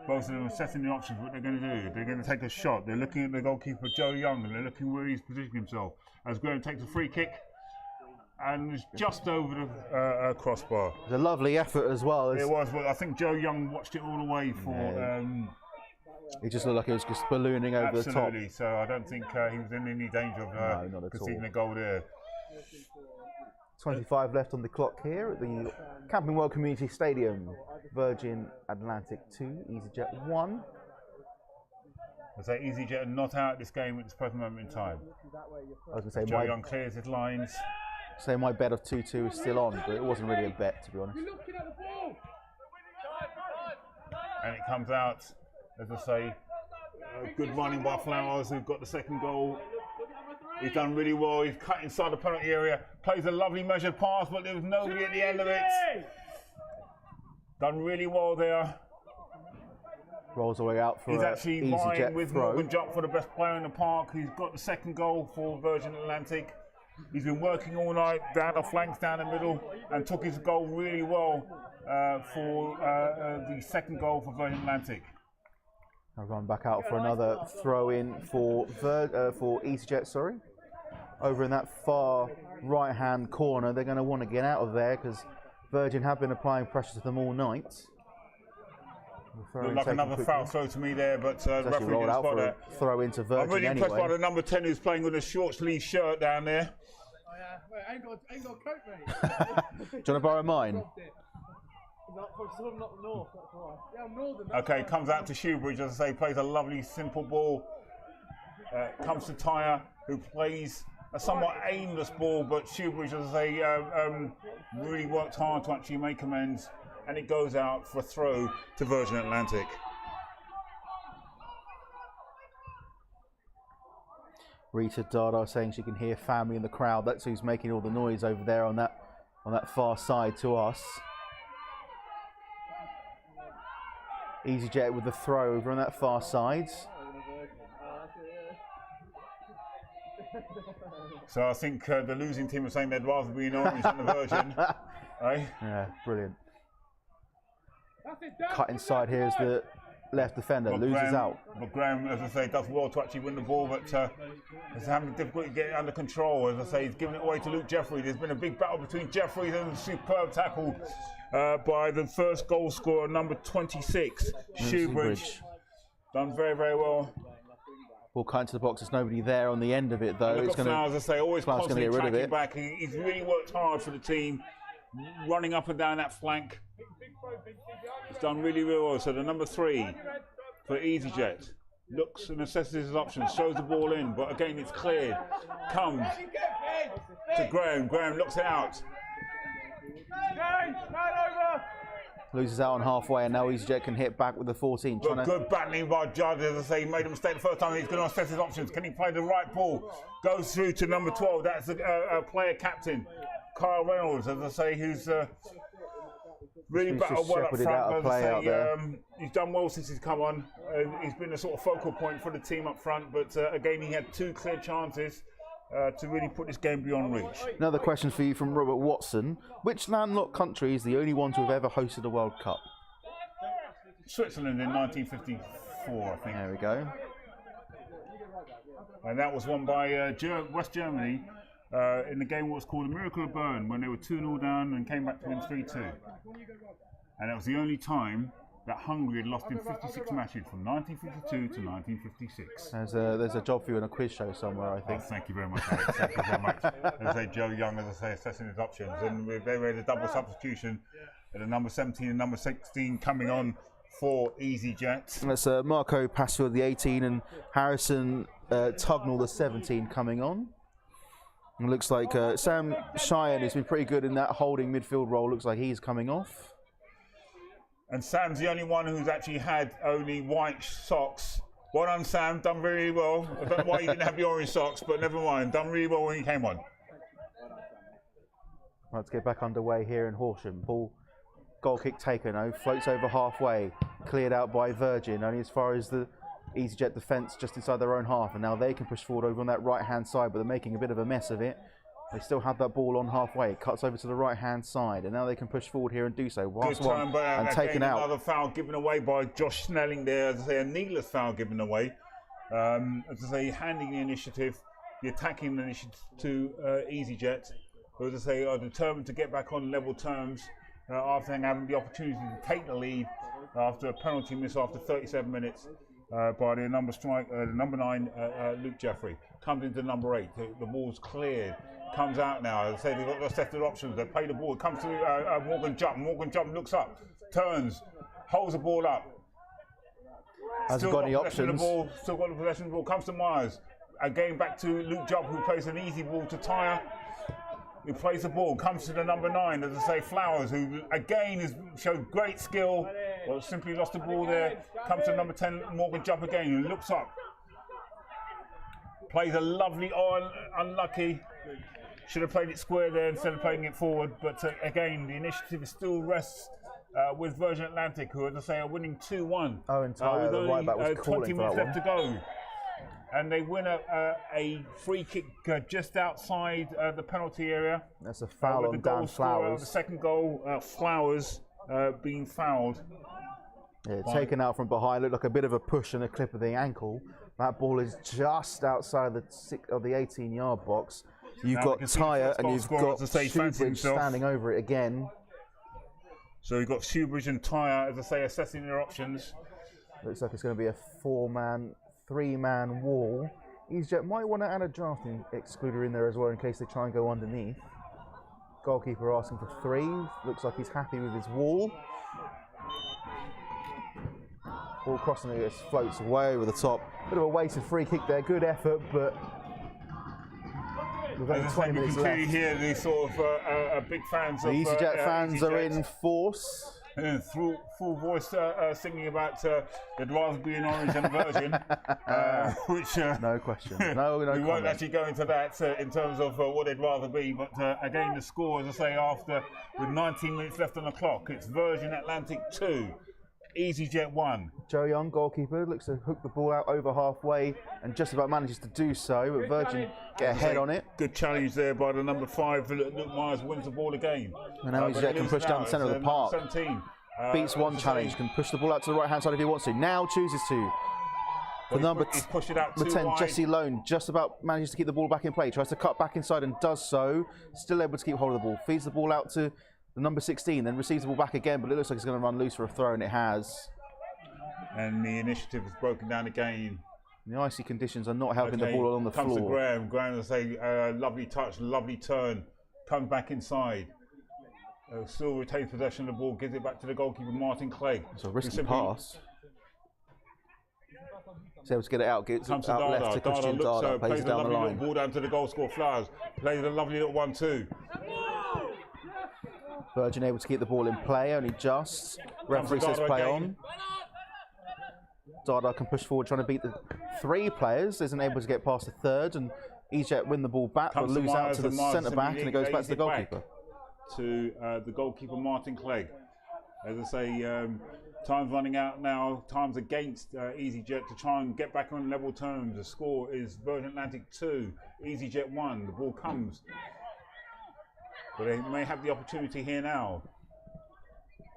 Both of them assessing the options, what they're going to do. They're going to take a shot. They're looking at the goalkeeper, Joe Young, and they're looking where he's positioning himself. As Graham takes a free kick, and it's just over the crossbar. It was a lovely effort as well. It was, but I think Joe Young watched it all the way for... It just looked like it was just ballooning over the top. Absolutely, so I don't think he was in any danger of conceding a goal there. 25 left on the clock here at the Camping World Community Stadium. Virgin Atlantic 2, EasyJet 1. I say EasyJet are not out this game at this present moment in time. I was going to say Joe Young clears his lines. So my bet of 2-2 is still on, but it wasn't really a bet, to be honest. And it comes out, as I say, good running by Flowers, who got the second goal. He's done really well. He's cut inside the penalty area, plays a lovely measured pass, but there was nobody at the end of it. Done really well there. Rolls away out for He's actually vying with throw. Morgan Jupp for the best player in the park. He's got the second goal for Virgin Atlantic. He's been working all night down the flanks, down the middle, and took his goal really well for the second goal for Virgin Atlantic. I'll run back out for another throw in for EasyJet, sorry. Over in that far right-hand corner, they're going to want to get out of there because Virgin have been applying pressure to them all night. Looked like another foul throw to me there, but the referee didn't spot that. Throw into Virgin. I'm really impressed by the number 10 who's playing with a short sleeve shirt down there. Wait, I ain't got a coat, mate. Do you want to borrow mine? Not north, that's why. Yeah, I'm northern. Okay, comes out to Shoebridge, as I say, plays a lovely simple ball. Comes to Tyre, who plays a somewhat aimless ball, but Shoebridge, as I say, really worked hard to actually make amends, and it goes out for a throw to Virgin Atlantic. Rita Dada saying she can hear family in the crowd. That's who's making all the noise over there on that far side to us. EasyJet with the throw over on that far side. So I think the losing team are saying they'd rather be in orange than the Virgin. Right? Yeah, brilliant. Cut inside here as the left defender loses out. But Graham, as I say, does well to actually win the ball, but is having difficulty getting it under control. As I say, he's giving it away to Luke Jeffrey. There's been a big battle between Jeffrey and a superb tackle by the first goal scorer, number 26, Shoebridge. Done very, very well. Ball cut into the box. There's nobody there on the end of it, though. It's going to, as I say, always constantly get rid of tracking it. back. He's really worked hard for the team, running up and down that flank. He's done really, really well. So the number 3 for EasyJet looks and assesses his options, shows the ball in, but again it's cleared. Comes to Graham. Graham looks it out. Loses out on halfway, and now EasyJet can hit back with the 14. But good battling by Judd. As I say, he made a mistake the first time. He's going to assess his options. Can he play the right ball? Goes through to number 12. That's a player captain, Kyle Reynolds, as I say, who's really battled well up front. As I say, he's done well since he's come on. He's been a sort of focal point for the team up front. But again, he had 2 clear chances to really put this game beyond reach. Another question for you from Robert Watson. Which landlocked country is the only one to have ever hosted a World Cup? Switzerland in 1954, I think. There we go. And that was won by West Germany in the game what was called the Miracle of Bern, when they were 2-0 down and came back to win 3-2. And that was the only time that Hungary had lost in 56 matches from 1952 to 1956. There's a job for you in a quiz show somewhere, I think. Oh, thank you very much, Alex. Thank you very much. As I say, Joe Young, as I say, assessing his options. And they made a double substitution at the number 17 and number 16 coming on for EasyJet. That's Marco Passfield, the 18, and Harrison Tugnall, the 17, coming on. It looks like Sam Cheyenne, who's been pretty good in that holding midfield role, looks like he's coming off. And Sam's the only one who's actually had only white socks. Well done, Sam. Done really well. I don't know why you didn't have the orange socks, but never mind. Done really well when he came on. Let's get back underway here in Horsham. Ball, goal kick taken. Floats over halfway. Cleared out by Virgin, only as far as the EasyJet defence just inside their own half. And now they can push forward over on that right-hand side, but they're making a bit of a mess of it. They still have that ball on halfway. It cuts over to the right-hand side, and now they can push forward here and do so. Good turn, but and taken out. Another foul given away by Josh Snelling there. As I say, a needless foul given away. As I say, handing the initiative, the attacking initiative to EasyJet, who, as I say, are determined to get back on level terms after having the opportunity to take the lead after a penalty miss after 37 minutes by the number 9, Luke Jeffrey. Comes into number 8. The ball's cleared. Comes out now. As I say, they've got the set of options. They play the ball. It comes to Morgan Jump. Morgan Jump looks up, turns, holds the ball up. Hasn't got any options. Still got the possession of the ball. Comes to Myers. Again back to Luke Jump, who plays an easy ball to Tyre. Who plays the ball. Comes to the number 9, as I say, Flowers, who again has showed great skill. Well, simply lost the ball there. Comes to number 10, Morgan Jump again, who looks up. Plays a lovely, unlucky. Should have played it square there instead of playing it forward. But again, the initiative still rests with Virgin Atlantic, who, as I say, are winning 2-1. Oh, entirely. With the right back was only 20 minutes left to go. And they win a free kick just outside the penalty area. That's a foul on Dan Flowers. The second goal, Flowers being fouled. Yeah, taken out from behind. Looked like a bit of a push and a clip of the ankle. That ball is just outside of the 18-yard box. You've got Tyre and you've got Shoebridge standing over it again. So you've got Shoebridge and Tyre, as I say, assessing their options. Looks like it's going to be a 3-man wall. EasyJet might want to add a drafting excluder in there as well in case they try and go underneath. Goalkeeper asking for 3. Looks like he's happy with his wall. Ball crossing it, floats way over the top. Bit of a wasted free kick there. Good effort, but we've only 20 minutes left. You can hear the sort of big fans of EasyJet fans are in force. And full voice singing about they'd rather be an orange than a virgin, which no question. No we won't actually go into that in terms of what they'd rather be. But again, the score, as I say, with 19 minutes left on the clock, it's Virgin Atlantic 2, EasyJet 1. Joe Young, goalkeeper, looks to hook the ball out over halfway and just about manages to do so, but Virgin get ahead on it. Good challenge there by the number 5, Luke Myers wins the ball again. And now EasyJet can push down the centre of the park. 17. Beats one challenge, can push the ball out to the right-hand side if he wants to. Now chooses to. The number He's pushed it out 10, wide. Jesse Lone, just about manages to keep the ball back in play. Tries to cut back inside and does so. Still able to keep hold of the ball. Feeds the ball out to the number 16, then receives the ball back again, but it looks like it's going to run loose for a throw, and it has. And the initiative is broken down again. The icy conditions are not helping the ball along the comes floor. To Graham. Graham will say, lovely touch, lovely turn. Comes back inside. Still retains possession of the ball, gives it back to the goalkeeper, Martin Clegg. It's a risky pass. He's able to get it out, gets comes out to left to Christian Dada, plays it down the line. Ball down to the goal scorer, Flowers. Plays a lovely little 1-2. Virgin able to keep the ball in play, only just. Referee says play on. Dada can push forward, trying to beat the 3 players. Isn't able to get past the third, and EasyJet win the ball back, but lose out to the centre back, and it goes back to the goalkeeper. To the goalkeeper, Martin Clegg. As I say, time's running out now. Time's against EasyJet to try and get back on level terms. The score is Virgin Atlantic 2, EasyJet 1. The ball comes. But they may have the opportunity here now.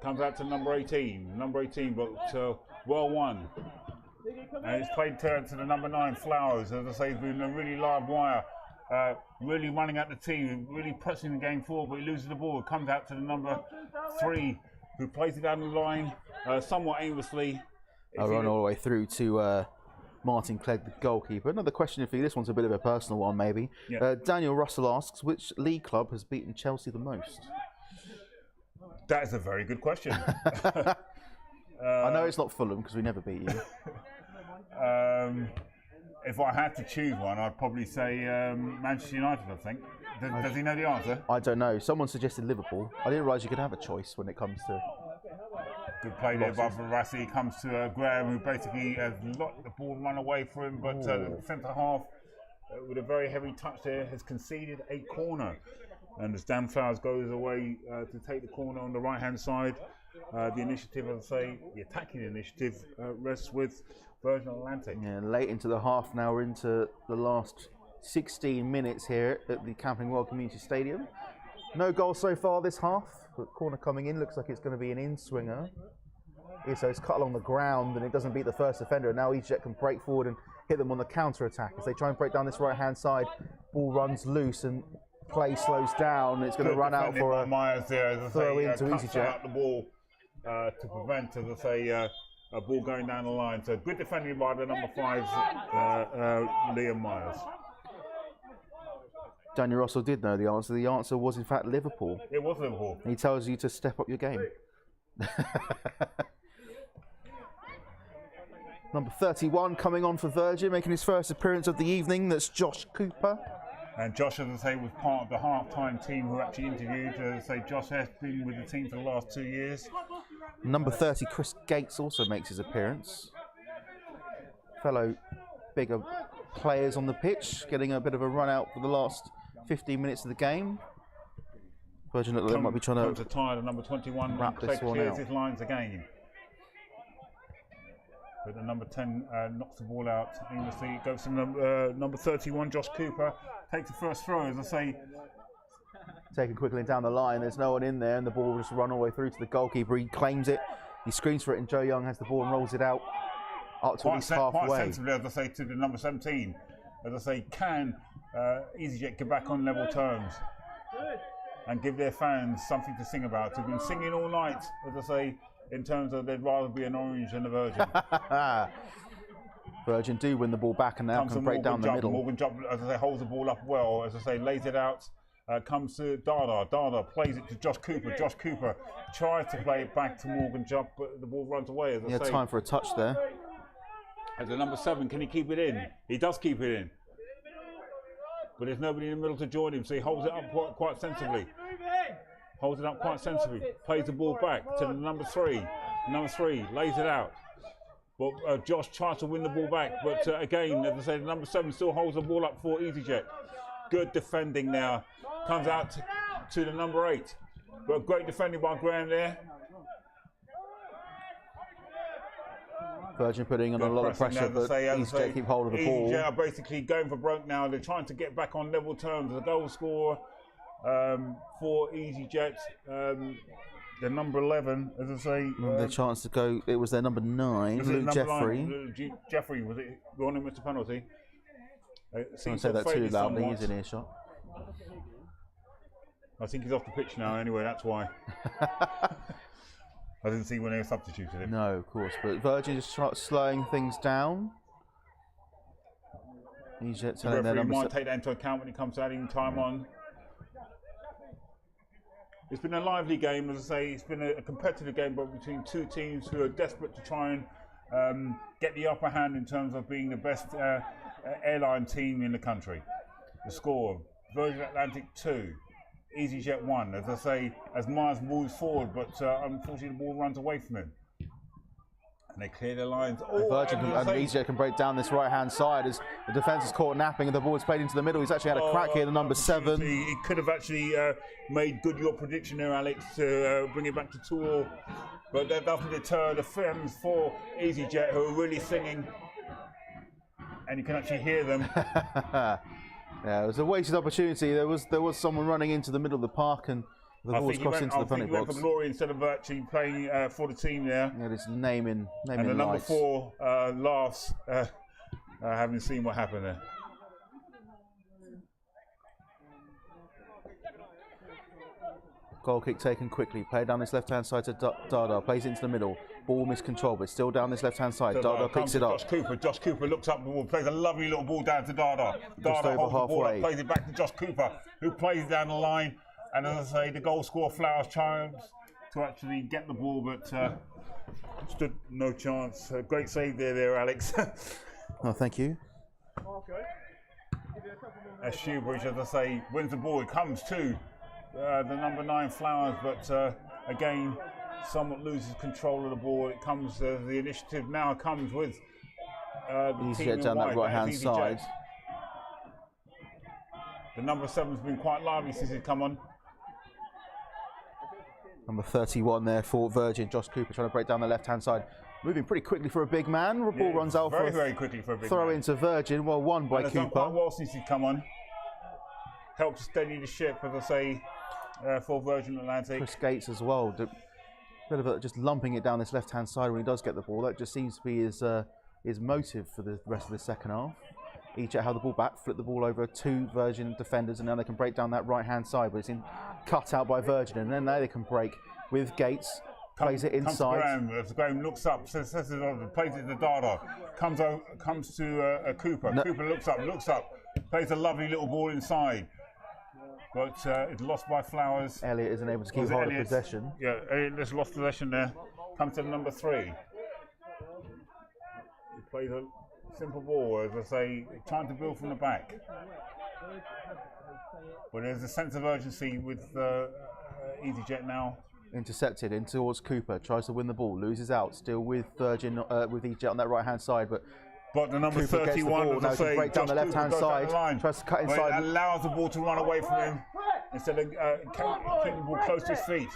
Comes out to number 18. Number 18, but well won. And it's played to the number 9, Flowers. As I say, he's been a really live wire. Really running at the team, really pressing the game forward, but he loses the ball. It comes out to the number 3, who plays it down the line somewhat aimlessly. I run all the way through to Martin Clegg, the goalkeeper. Another question for you. This one's a bit of a personal one, maybe. Yeah. Daniel Russell asks, which league club has beaten Chelsea the most? That is a very good question. I know it's not Fulham because we never beat you. If I had to choose one, I'd probably say Manchester United, I think. Does he know the answer? I don't know. Someone suggested Liverpool. I didn't realise you could have a choice when it comes to... Good play there by Verassi. Comes to Graham, who basically has let the ball run away from him, but the centre half, with a very heavy touch there, has conceded a corner. And as Dan Flowers goes away to take the corner on the right-hand side, the initiative, as I say, the attacking initiative rests with Virgin Atlantic. Yeah, late into the half now, we're into the last 16 minutes here at the Camping World Community Stadium. No goals so far this half, but corner coming in, looks like it's going to be an in-swinger. Yeah, so it's cut along the ground and it doesn't beat the first defender, and now EasyJet can break forward and hit them on the counter-attack. As they try and break down this right-hand side, ball runs loose and play slows down. It's going to run out for a Myers there, as I throw say, into EasyJet. Out the ball to prevent, as I say, a ball going down the line. So good defending by the number 5, Liam Myers. Daniel Russell did know the answer. The answer was, in fact, Liverpool. It was Liverpool. He tells you to step up your game. Number 31 coming on for Virgin, making his first appearance of the evening. That's Josh Cooper. And Josh, as I say, was part of the half-time team who actually interviewed. As I say, Josh has been with the team for the last 2 years. Number 30, Chris Gates, also makes his appearance. Fellow bigger players on the pitch, getting a bit of a run out for the last 15 minutes of the game. Virgin look like they might be trying to tie the number 21. wrap this one clears out. his lines again. But the number 10 knocks the ball out aimlessly. It goes to number 31, Josh Cooper. Takes the first throw, as I say. Taken quickly down the line, there's no one in there, and the ball will just run all the way through to the goalkeeper. He claims it, he screams for it, and Joe Young has the ball and rolls it out up to at least halfway. Quite sensibly, as I say, to the number 17. As I say, can EasyJet get back on level terms and give their fans something to sing about? They've been singing all night, as I say, in terms of they'd rather be an Orange than a Virgin. Virgin do win the ball back and now can break down the middle. Morgan Jupp, as I say, holds the ball up well. As I say, lays it out. Comes to Dada. Dada plays it to Josh Cooper. Josh Cooper tries to play it back to Morgan Jupp, but the ball runs away. As I say, time for a touch there. As the number 7, can he keep it in? He does keep it in. But there's nobody in the middle to join him, so he holds it up quite sensibly. Holds it up quite sensibly. Plays the ball back to the number 3. Number 3 lays it out. But Josh tries to win the ball back. But again, as I say, the number 7 still holds the ball up for EasyJet. Good defending now. Comes out to the number 8. But great defending by Graham there. Virgin putting on a lot of pressure, but EasyJet keep hold of the ball. EasyJet are basically going for broke now. They're trying to get back on level terms. The goal scorer for EasyJet, the number 11, as I say. The chance to go, it was their number 9, Luke Jeffrey. Jeffrey, was it? Go on and missed a penalty. Don't say that too loudly, he's in earshot. I think he's off the pitch now anyway, that's why. I didn't see when they substituted him. No, of course, but Virgin is slowing things down. EasyJet The referee might take that into account when it comes to adding time on. It's been a lively game, as I say. It's been a competitive game, but between two teams who are desperate to try and get the upper hand in terms of being the best airline team in the country. The score: Virgin Atlantic 2, EasyJet 1. As I say, as Mars moves forward, but unfortunately the ball runs away from him. And they clear their lines. Virgin and EasyJet can break down this right-hand side as the defence is caught napping and the ball is played into the middle. He's actually had a crack here, the number 7. It could have actually made good your prediction there, Alex, to bring it back to 2-2. But that doesn't deter the fans for EasyJet, who are really singing. And you can actually hear them. Yeah, it was a wasted opportunity. There was someone running into the middle of the park and the ball was crossed into the penalty box. I think he went for glory instead of actually playing for the team there. Yeah, his name in and the number 4 laughs, having seen what happened there. Goal kick taken quickly. Played down this left-hand side to Dada. Plays into the middle. Ball miscontrolled, but still down this left-hand side. Dada picks it up. Josh Cooper looks up the ball, plays a lovely little ball down to Dada. Dada holds the ball up, plays it back to Josh Cooper, who plays down the line. And as I say, the goal scorer Flowers tries to actually get the ball, but stood no chance. Great save there, Alex. Oh, thank you. As Shoebridge, as I say, wins the ball. It comes to the number 9 Flowers, but again, somewhat loses control of the ball. It comes, the initiative now comes with the team in down white, that right-hand side. The number 7's been quite lively since he's come on. Number 31 there for Virgin. Josh Cooper trying to break down the left-hand side. Moving pretty quickly for a big man. The ball runs out very quickly for a big throw man. Into Virgin. Well, won by Cooper. Done quite well since he's come on. Helps steady the ship, as I say, for Virgin Atlantic. Chris Gates as well. Bit of just lumping it down this left-hand side when he does get the ball. That just seems to be his motive for the rest of the second half. EasyJet held the ball back, flipped the ball over 2 Virgin defenders, and now they can break down that right-hand side, but it's cut out by Virgin, and then now they can break with Gates, plays it inside. Graham looks up, plays it to Dada, comes to Cooper. Cooper looks up, plays a lovely little ball inside, but it's lost by Flowers. Elliott isn't able to keep hold of possession. Yeah, Elliott just lost possession there. Comes to the number 3. He plays a simple ball, as I say, trying to build from the back. But there's a sense of urgency with EasyJet now. Intercepted in towards Cooper, tries to win the ball, loses out, still with Virgin, with EasyJet on that right-hand side, but the number Cooper 31, now can break down the left-hand side, tries to cut inside. It allows the ball to run away from him instead of keeping the ball close to his feet.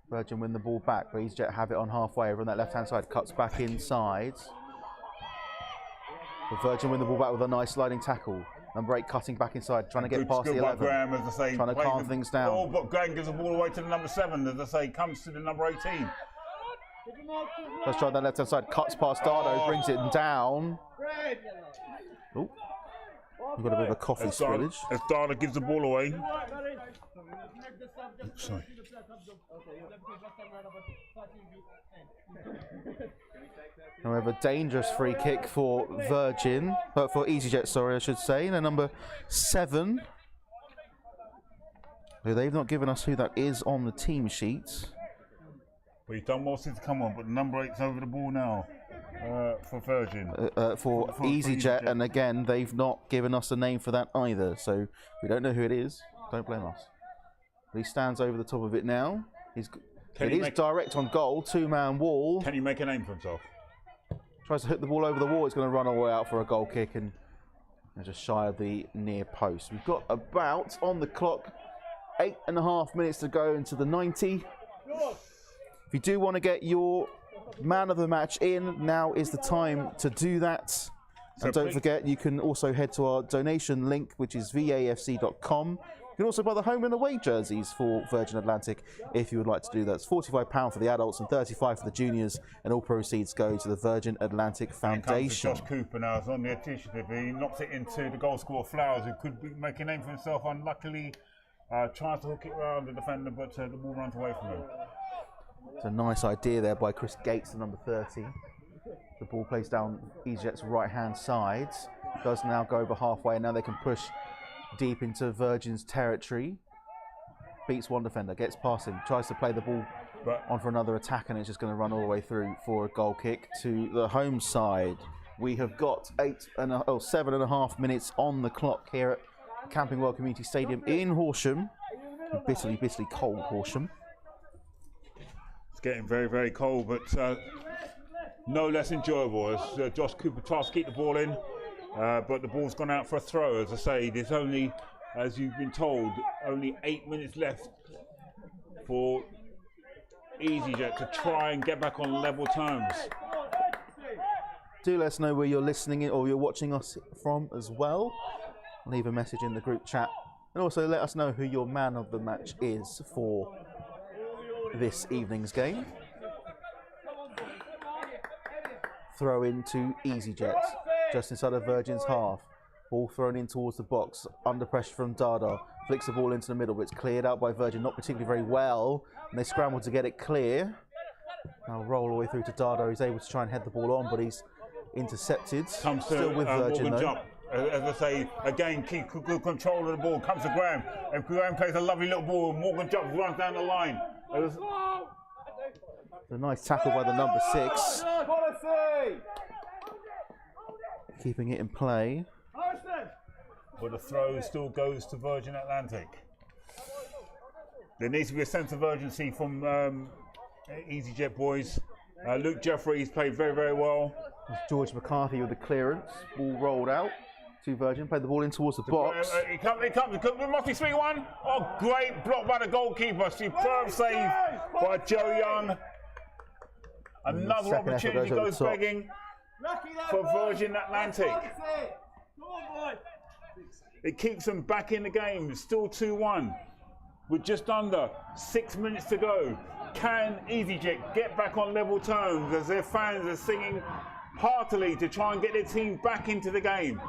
Virgin win the ball back, but EasyJet have it on halfway over on that left-hand side, cuts back inside. But Virgin win the ball back with a nice sliding tackle. Number 8 cutting back inside, trying to get past the 11. Graham, as I say, trying to calm things down. Oh, but Graham gives the ball away to the number 7, as I say, comes to the number 18. Let's try that left-hand side, cuts past Dardo, brings it down. Oh, we've got a bit of a coffee spillage. As Dardo gives the ball away. Sorry. However, dangerous free kick for Virgin, for EasyJet, sorry, I should say. And number 7, who they've not given us who that is on the team sheet. Well, he's done well since come on, but number 8's over the ball now for Virgin. For EasyJet, and again, they've not given us a name for that either, so we don't know who it is. Don't blame us. But he stands over the top of it now. It is direct on goal, 2-man wall. Can he make a name for himself? Tries to hit the ball over the wall. It's going to run all the way out for a goal kick and just shy of the near post. We've got about, on the clock, 8.5 minutes to go into the 90. If you do want to get your man of the match in, now is the time to do that. And don't forget, you can also head to our donation link, which is VAFC.com. You can also buy the home and away jerseys for Virgin Atlantic if you would like to do that. It's £45 for the adults and $35 for the juniors, and all proceeds go to the Virgin Atlantic Foundation. Josh Cooper now is on the initiative. He knocks it into the goal scorer Flowers, who could be making a name for himself. Unluckily, tries to hook it around the defender, but the ball runs away from him. It's a nice idea there by Chris Gates, the number 30. The ball plays down EasyJet's right-hand side. Does now go over halfway, and now they can push deep into Virgin's territory. Beats one defender, gets past him, tries to play the ball on for another attack, and it's just going to run all the way through for a goal kick to the home side. We have got 7.5 minutes on the clock here at Camping World Community Stadium in Horsham. Bitterly, bitterly cold Horsham. It's getting very, very cold, but no less enjoyable as Josh Cooper tries to keep the ball in. But the ball's gone out for a throw. As I say, there's only, as you've been told, only 8 minutes left for EasyJet to try and get back on level terms. Do let us know where you're listening in or you're watching us from as well. Leave a message in the group chat. And also let us know who your man of the match is for this evening's game. Throw into EasyJet. Just inside of Virgin's half. Ball thrown in towards the box. Under pressure from Dada. Flicks the ball into the middle, but it's cleared out by Virgin. Not particularly very well. And they scramble to get it clear. Now roll all the way through to Dada. He's able to try and head the ball on, but he's intercepted. Comes Still to with Virgin Morgan though. Jump. As I say, again, keep good control of the ball. Comes to Graham. And Graham plays a lovely little ball. Morgan Jump runs down the line. A nice tackle by the number 6. Keeping it in play. But the throw still goes to Virgin Atlantic. There needs to be a sense of urgency from EasyJet boys. Luke Jeffrey's played very, very well. George McCarthy with the clearance. Ball rolled out to Virgin. Played the ball in towards the box. It comes. It must be 3-1. Oh, great block by the goalkeeper. Superb save by Joe Young. Another opportunity goes begging for Virgin Atlantic. It keeps them back in the game. Still 2-1. With just under 6 minutes to go. Can EasyJet get back on level terms as their fans are singing heartily to try and get their team back into the game?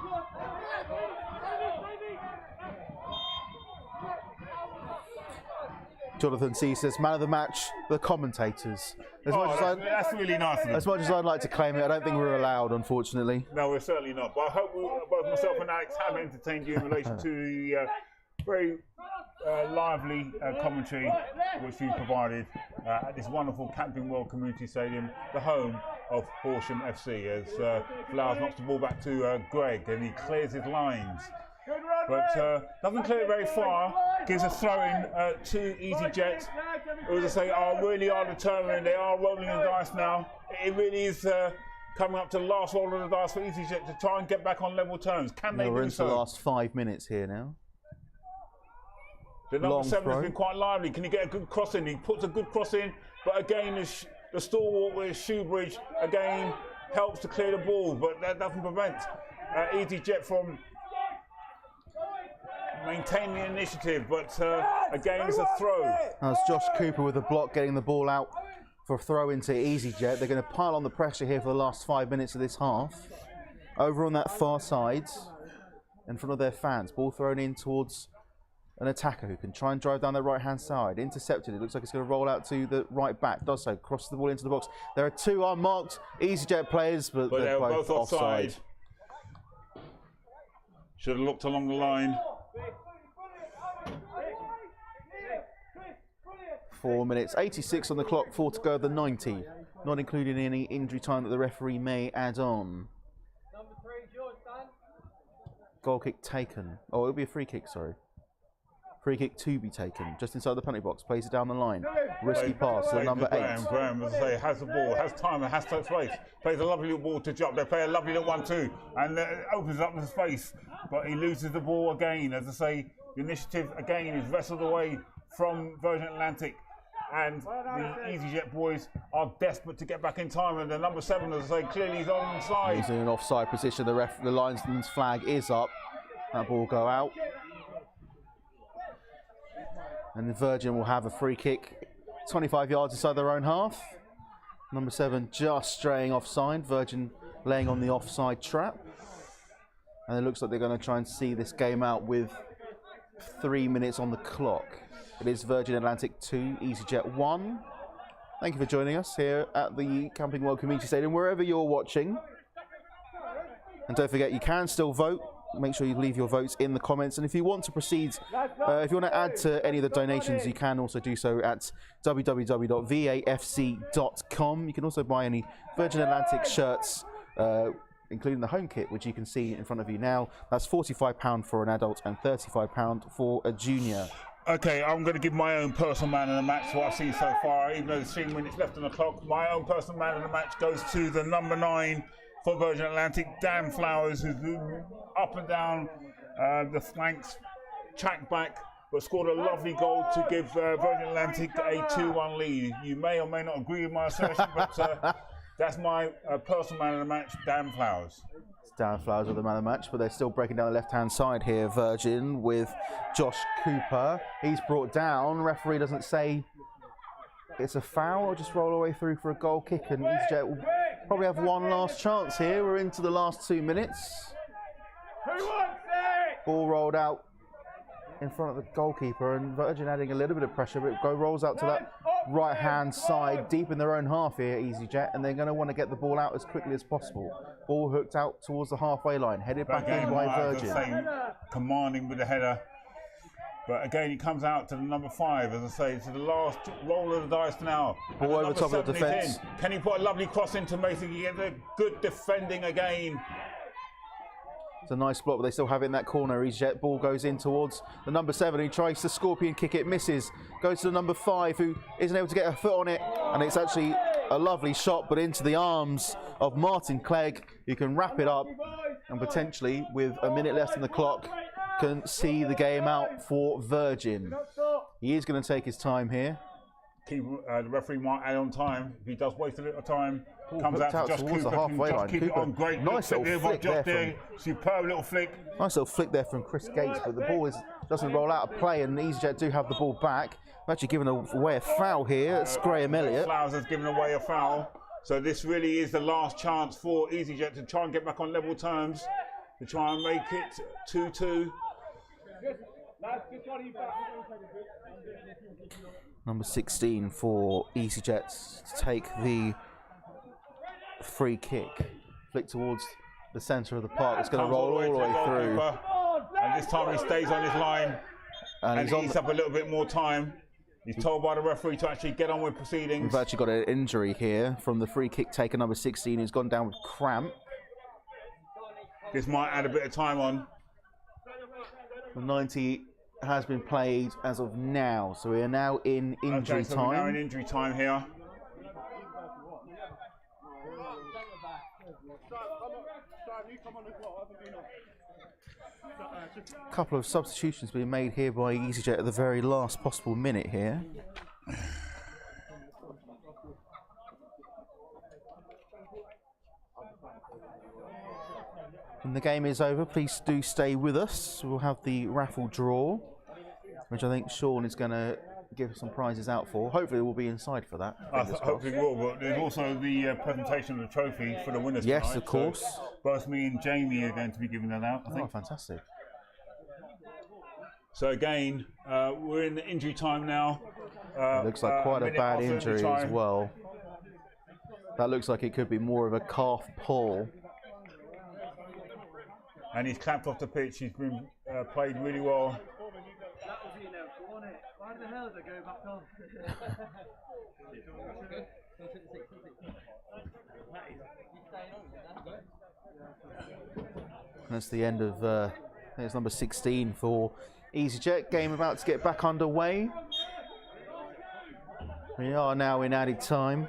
Jonathan C says, man of the match, the commentators. That's really nice of them. As much as I'd like to claim it, I don't think we're allowed, unfortunately. No, we're certainly not. But I hope both myself and Alex have entertained you in relation to the very lively commentary which we provided at this wonderful Camping World Community Stadium, the home of Horsham FC, as Flowers knocks the ball back to Greg and he clears his lines. But doesn't clear it very far, gives a throw in to EasyJet, who, as I say, really are determined. They are rolling the dice now. It really is coming up to the last roll of the dice for EasyJet to try and get back on level terms. Can they do so? We're into the last 5 minutes here now. The number 7 has been quite lively. Can he get a good cross in? He puts a good cross in, but again, the stalwart with Shoebridge again helps to clear the ball, but that doesn't prevent EasyJet from maintaining the initiative. But again, it's a throw. That's Josh Cooper with the block, getting the ball out for a throw into EasyJet. They're going to pile on the pressure here for the last 5 minutes of this half. Over on that far side, in front of their fans, ball thrown in towards an attacker who can try and drive down their right-hand side. Intercepted. It looks like it's going to roll out to the right back. Does so. Crosses the ball into the box. There are 2 unmarked EasyJet players, but they're both offside. Should have looked along the line. 4 minutes, 86 on the clock, 4 to go, the 90. Not including any injury time that the referee may add on. Goal kick taken. Oh, it'll be a free kick, sorry. Free kick to be taken, just inside the penalty box, plays it down the line. Risky pass to number 8. Graham, as I say, has the ball, has time, and has space. Plays a lovely little ball to Jump. They play a lovely little 1-2, and opens up the space, but he loses the ball again. As I say, the initiative again is wrestled away from Virgin Atlantic. and the EasyJet boys are desperate to get back in time. And the number 7, as I say, clearly is onside. He's in an offside position. The linesman's flag is up. That ball will go out. And Virgin will have a free kick 25 yards inside their own half. Number 7 just straying offside. Virgin laying on the offside trap. And it looks like they're going to try and see this game out with 3 minutes on the clock. It is Virgin Atlantic 2, EasyJet 1. Thank you for joining us here at the Camping World Community Stadium, wherever you're watching. And don't forget, you can still vote. Make sure you leave your votes in the comments. And if you want to proceed, if you want to add to any of the donations, you can also do so at www.vafc.com. You can also buy any Virgin Atlantic shirts, including the home kit, which you can see in front of you now. That's £45 for an adult and £35 for a junior. Okay, I'm going to give my own personal man of the match, what I've seen so far, even though there's 3 minutes left on the clock. My own personal man of the match goes to the number 9 for Virgin Atlantic, Dan Flowers, who's up and down the flanks, tracked back, but scored a lovely goal to give Virgin Atlantic a 2-1 lead. You may or may not agree with my assertion, but that's my personal man of the match, Dan Flowers. Dan Flowers with the man of the match, but they're still breaking down the left-hand side here, Virgin, with Josh Cooper. He's brought down. Referee doesn't say it's a foul or just roll away through for a goal kick, and EasyJet will probably have one last chance here. We're into the last 2 minutes. Ball rolled out in front of the goalkeeper, and Virgin adding a little bit of pressure, but it rolls out to that right-hand side, deep in their own half here, EasyJet, and they're going to want to get the ball out as quickly as possible. Ball hooked out towards the halfway line, headed back in by Virgin. Commanding with the header. But again, it comes out to the number 5, as I say, to the last roll of the dice now. Ball over top of the defence. Can he put a lovely cross into Mason? You get the good defending again. It's a nice block, but they still have it in that corner. EasyJet ball goes in towards the number 7. He tries to scorpion kick it, misses. Goes to the number 5, who isn't able to get a foot on it. And it's actually a lovely shot, but into the arms of Martin Clegg, who can wrap it up and potentially, with a minute left on the clock, can see the game out for Virgin. He is going to take his time here. The referee might add on time. If he does waste a little time, comes out to Josh towards Cooper. the halfway line. Keep it on. Great. Nice little flick there. Superb little flick. Nice little flick there from Chris Gates, but the ball doesn't roll out of play, and EasyJet do have the ball back. They're actually giving away a foul here. It's Graham Elliott. Flowers has given away a foul. So this really is the last chance for EasyJet to try and get back on level terms, to try and make it 2-2. Number 16 for EasyJet to take the free kick. Flick towards the centre of the park. It's going to roll all the way through. And this time he stays on his line and he eats up a little bit more time. He's told by the referee to actually get on with proceedings. We've actually got an injury here from the free kick taker, number 16, who's gone down with cramp. This might add a bit of time on. The 90 has been played as of now, so we are now in injury time. We're now in injury time here. A couple of substitutions being made here by EasyJet at the very last possible minute here. When the game is over, please do stay with us. We'll have the raffle draw, which I think Sean is going to give some prizes out for. Hopefully we'll be inside for that. Hopefully we will, but there's also the presentation of the trophy for the winners yes, tonight. of course. So both me and Jamie are going to be giving that out, I think. Oh, fantastic. So again, we're in the injury time now. Looks like quite a bad injury as well. That looks like it could be more of a calf pull. And he's clapped off the pitch. He's been played really well. Why the hell did I go back on? That's the end of, I think it's number 16 for EasyJet. Game about to get back underway. We are now in added time.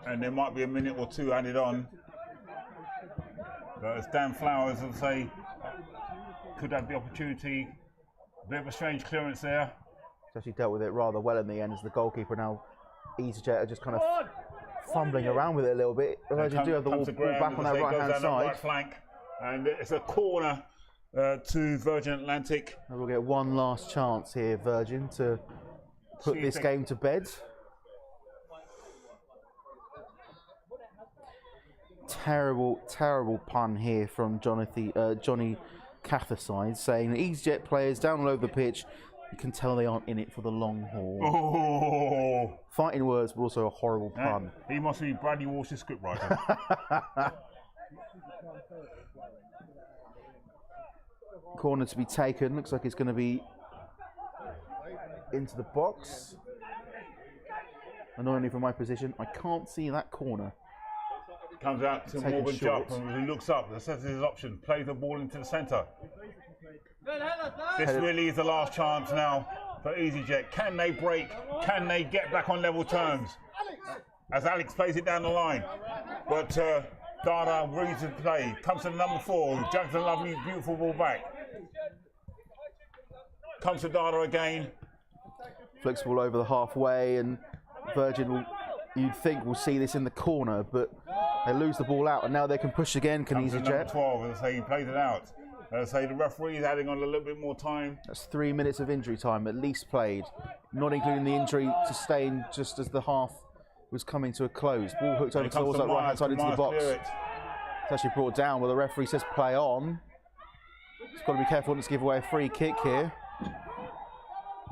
And there might be a minute or two added on. But as Dan Flowers, I'd say, could have the opportunity. A bit of a strange clearance there. actually dealt with it rather well in the end as the goalkeeper now. EasyJet are just kind of fumbling around with it a little bit. Virgin do have the ball back on their right-hand side. Right flank, and it's a corner to Virgin Atlantic. And we'll get one last chance here, Virgin, to put this game to bed. Terrible, terrible pun here from Johnny Cathercide, saying that EasyJet players down all over the pitch, you can tell they aren't in it for the long haul. Oh. Fighting words, but also a horrible pun. He must be Bradley Walsh's scriptwriter. Corner to be taken. Looks like it's going to be into the box. Annoyingly from my position, I can't see that corner. Comes out to Morgan Jupp and he looks up. Assesses his option. Plays the ball into the centre. This really is the last chance now for EasyJet. Can they break? Can they get back on level terms? As Alex plays it down the line. But Dada reads the play. Comes to number 4. Jugs a lovely, beautiful ball back. Comes to Dada again. Flicks the ball over the halfway, and Virgin will, you'd think, will see this in the corner, but they lose the ball out, and now they can push again. Can EasyJet? Number 12, as I say, he plays it out. As I say, the referee is adding on a little bit more time. That's 3 minutes of injury time, at least played, not including the injury sustained just as the half was coming to a close. Ball hooked over towards that right-hand side into the box. It's actually brought down, where the referee says play on. It's got to be careful not to give away a free kick here.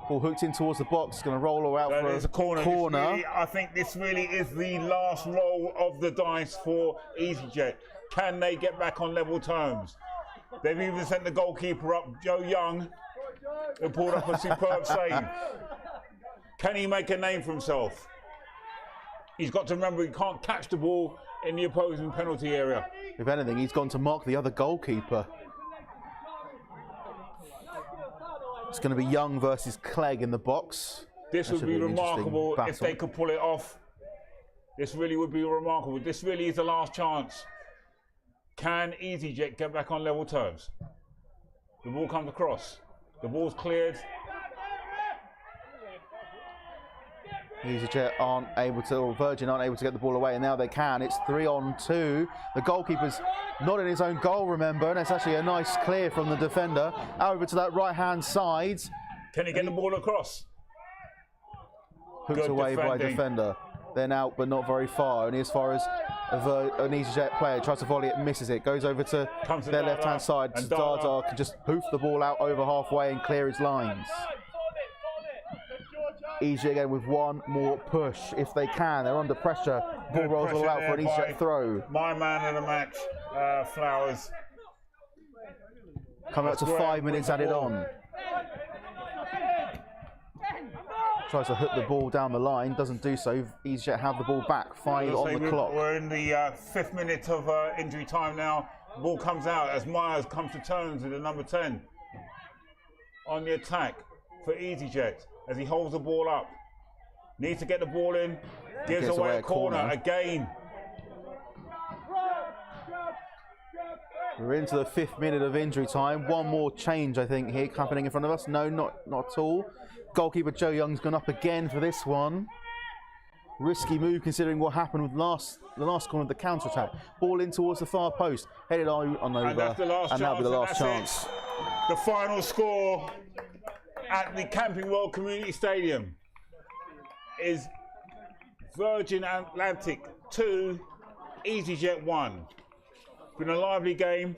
Ball hooked in towards the box, going to roll out for a corner. Really, I think this really is the last roll of the dice for EasyJet. Can they get back on level terms? They've even sent the goalkeeper up, Joe Young, who pulled up a superb save. Can he make a name for himself? He's got to remember he can't catch the ball in the opposing penalty area. If anything, he's gone to mark the other goalkeeper. It's going to be Young versus Clegg in the box. This would be remarkable if they could pull it off. This really would be remarkable. This really is the last chance. Can EasyJet get back on level terms? The ball comes across. The ball's cleared. EasyJet aren't able to, or Virgin aren't able to get the ball away, and now they can. It's 3-on-2. The goalkeeper's not in his own goal, remember, and it's actually a nice clear from the defender. Over to that right-hand side. Can he get the ball across? Hooked away by defender. Then out, but not very far. Only as far as an EasyJet player tries to volley it, misses it. Goes over to their left-hand side. Dada can just hoof the ball out over halfway and clear his lines. EasyJet again with one more push if they can. They're under pressure. Ball rolls all out for an EasyJet throw. My man of the match, Flowers. Coming up to 5 minutes added on. Tries to hook the ball down the line, doesn't do so. EasyJet have the ball back. 5 on the clock. We're in the 5th minute of injury time now. The ball comes out as Myers comes to terms with the number 10 on the attack for EasyJet. As he holds the ball up. Needs to get the ball in. Gives away a corner again. We're into the 5th minute of injury time. One more change, I think, here happening in front of us. No, not at all. Goalkeeper Joe Young's gone up again for this one. Risky move considering what happened with the last corner of the counter-attack. Ball in towards the far post. Headed on over. And that's the last chance. That'll be the last chance. The final score at the Camping World Community Stadium is Virgin Atlantic 2, EasyJet 1. It's been a lively game,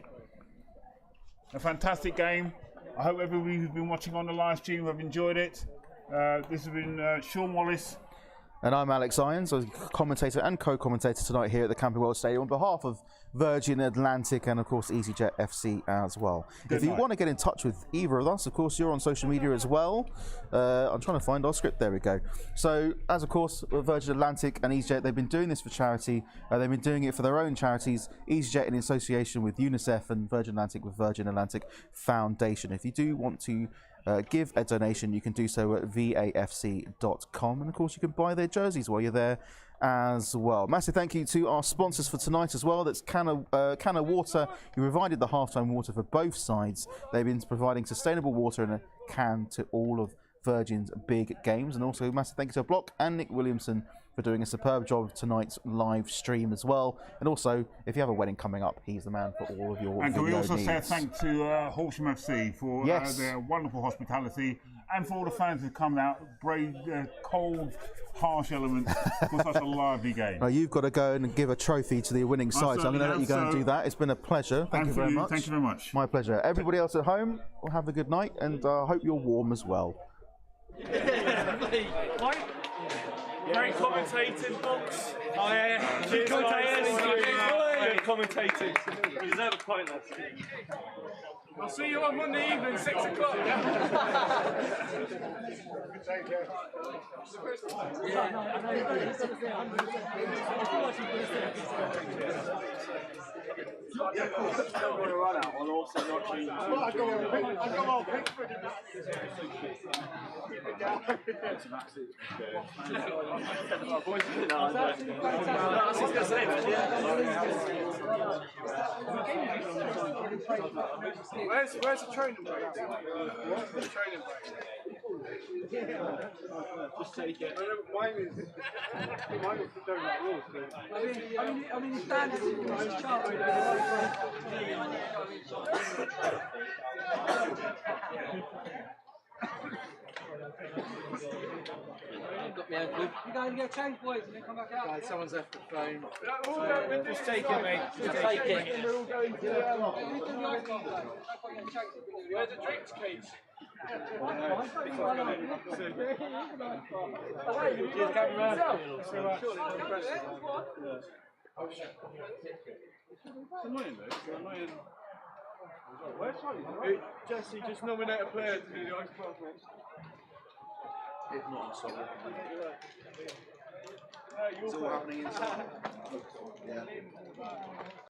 a fantastic game. I hope everybody who's been watching on the live stream have enjoyed it. This has been Sean Wallace. And I'm Alex Irons, a commentator and co-commentator tonight here at the Camping World Stadium on behalf of Virgin Atlantic and, of course, EasyJet FC as well. If you want to get in touch with either of us, of course, you're on social media as well. I'm trying to find our script. There we go. So, as of course, Virgin Atlantic and EasyJet, they've been doing this for charity. They've been doing it for their own charities. EasyJet in association with UNICEF and Virgin Atlantic with Virgin Atlantic Foundation. If you do want to give a donation, you can do so at VAFC.com, and of course you can buy their jerseys while you're there as well. Massive thank you to our sponsors for tonight as well. That's Can of Water, who provided the halftime water for both sides. They've been providing sustainable water in a can to all of Virgin's big games. And also massive thank you to Block and Nick Williamson for doing a superb job of tonight's live stream as well. And also, if you have a wedding coming up, he's the man for all of your And can we video also needs. say a thank to Horsham FC for their wonderful hospitality and for all the fans who come out, brave cold, harsh elements for such a lively game. Now you've got to go and give a trophy to the winning side, so I'm going to let you go and do that. It's been a pleasure. Thank you very much. Thank you very much. My pleasure. Everybody else at home, well, have a good night, and I hope you're warm as well. Great commentating, Box. Oh yeah, cheers, great commentating. You deserve a point, lads. I'll see you on Monday evening, 6 o'clock. Don't want to run out while also not changing. Where's the training break? What's the training break? Just take it. Mine is the donut rules. I mean, standard is chart. Got me ankle. You guys get changed, boys, and then come back out. Guys, someone's left the phone. Just take it, mate. Just take it. Where's the drinks case? Jesse, just nominate a player to do the ice bath match. If not, I'm sorry. It's all happening inside. Yeah.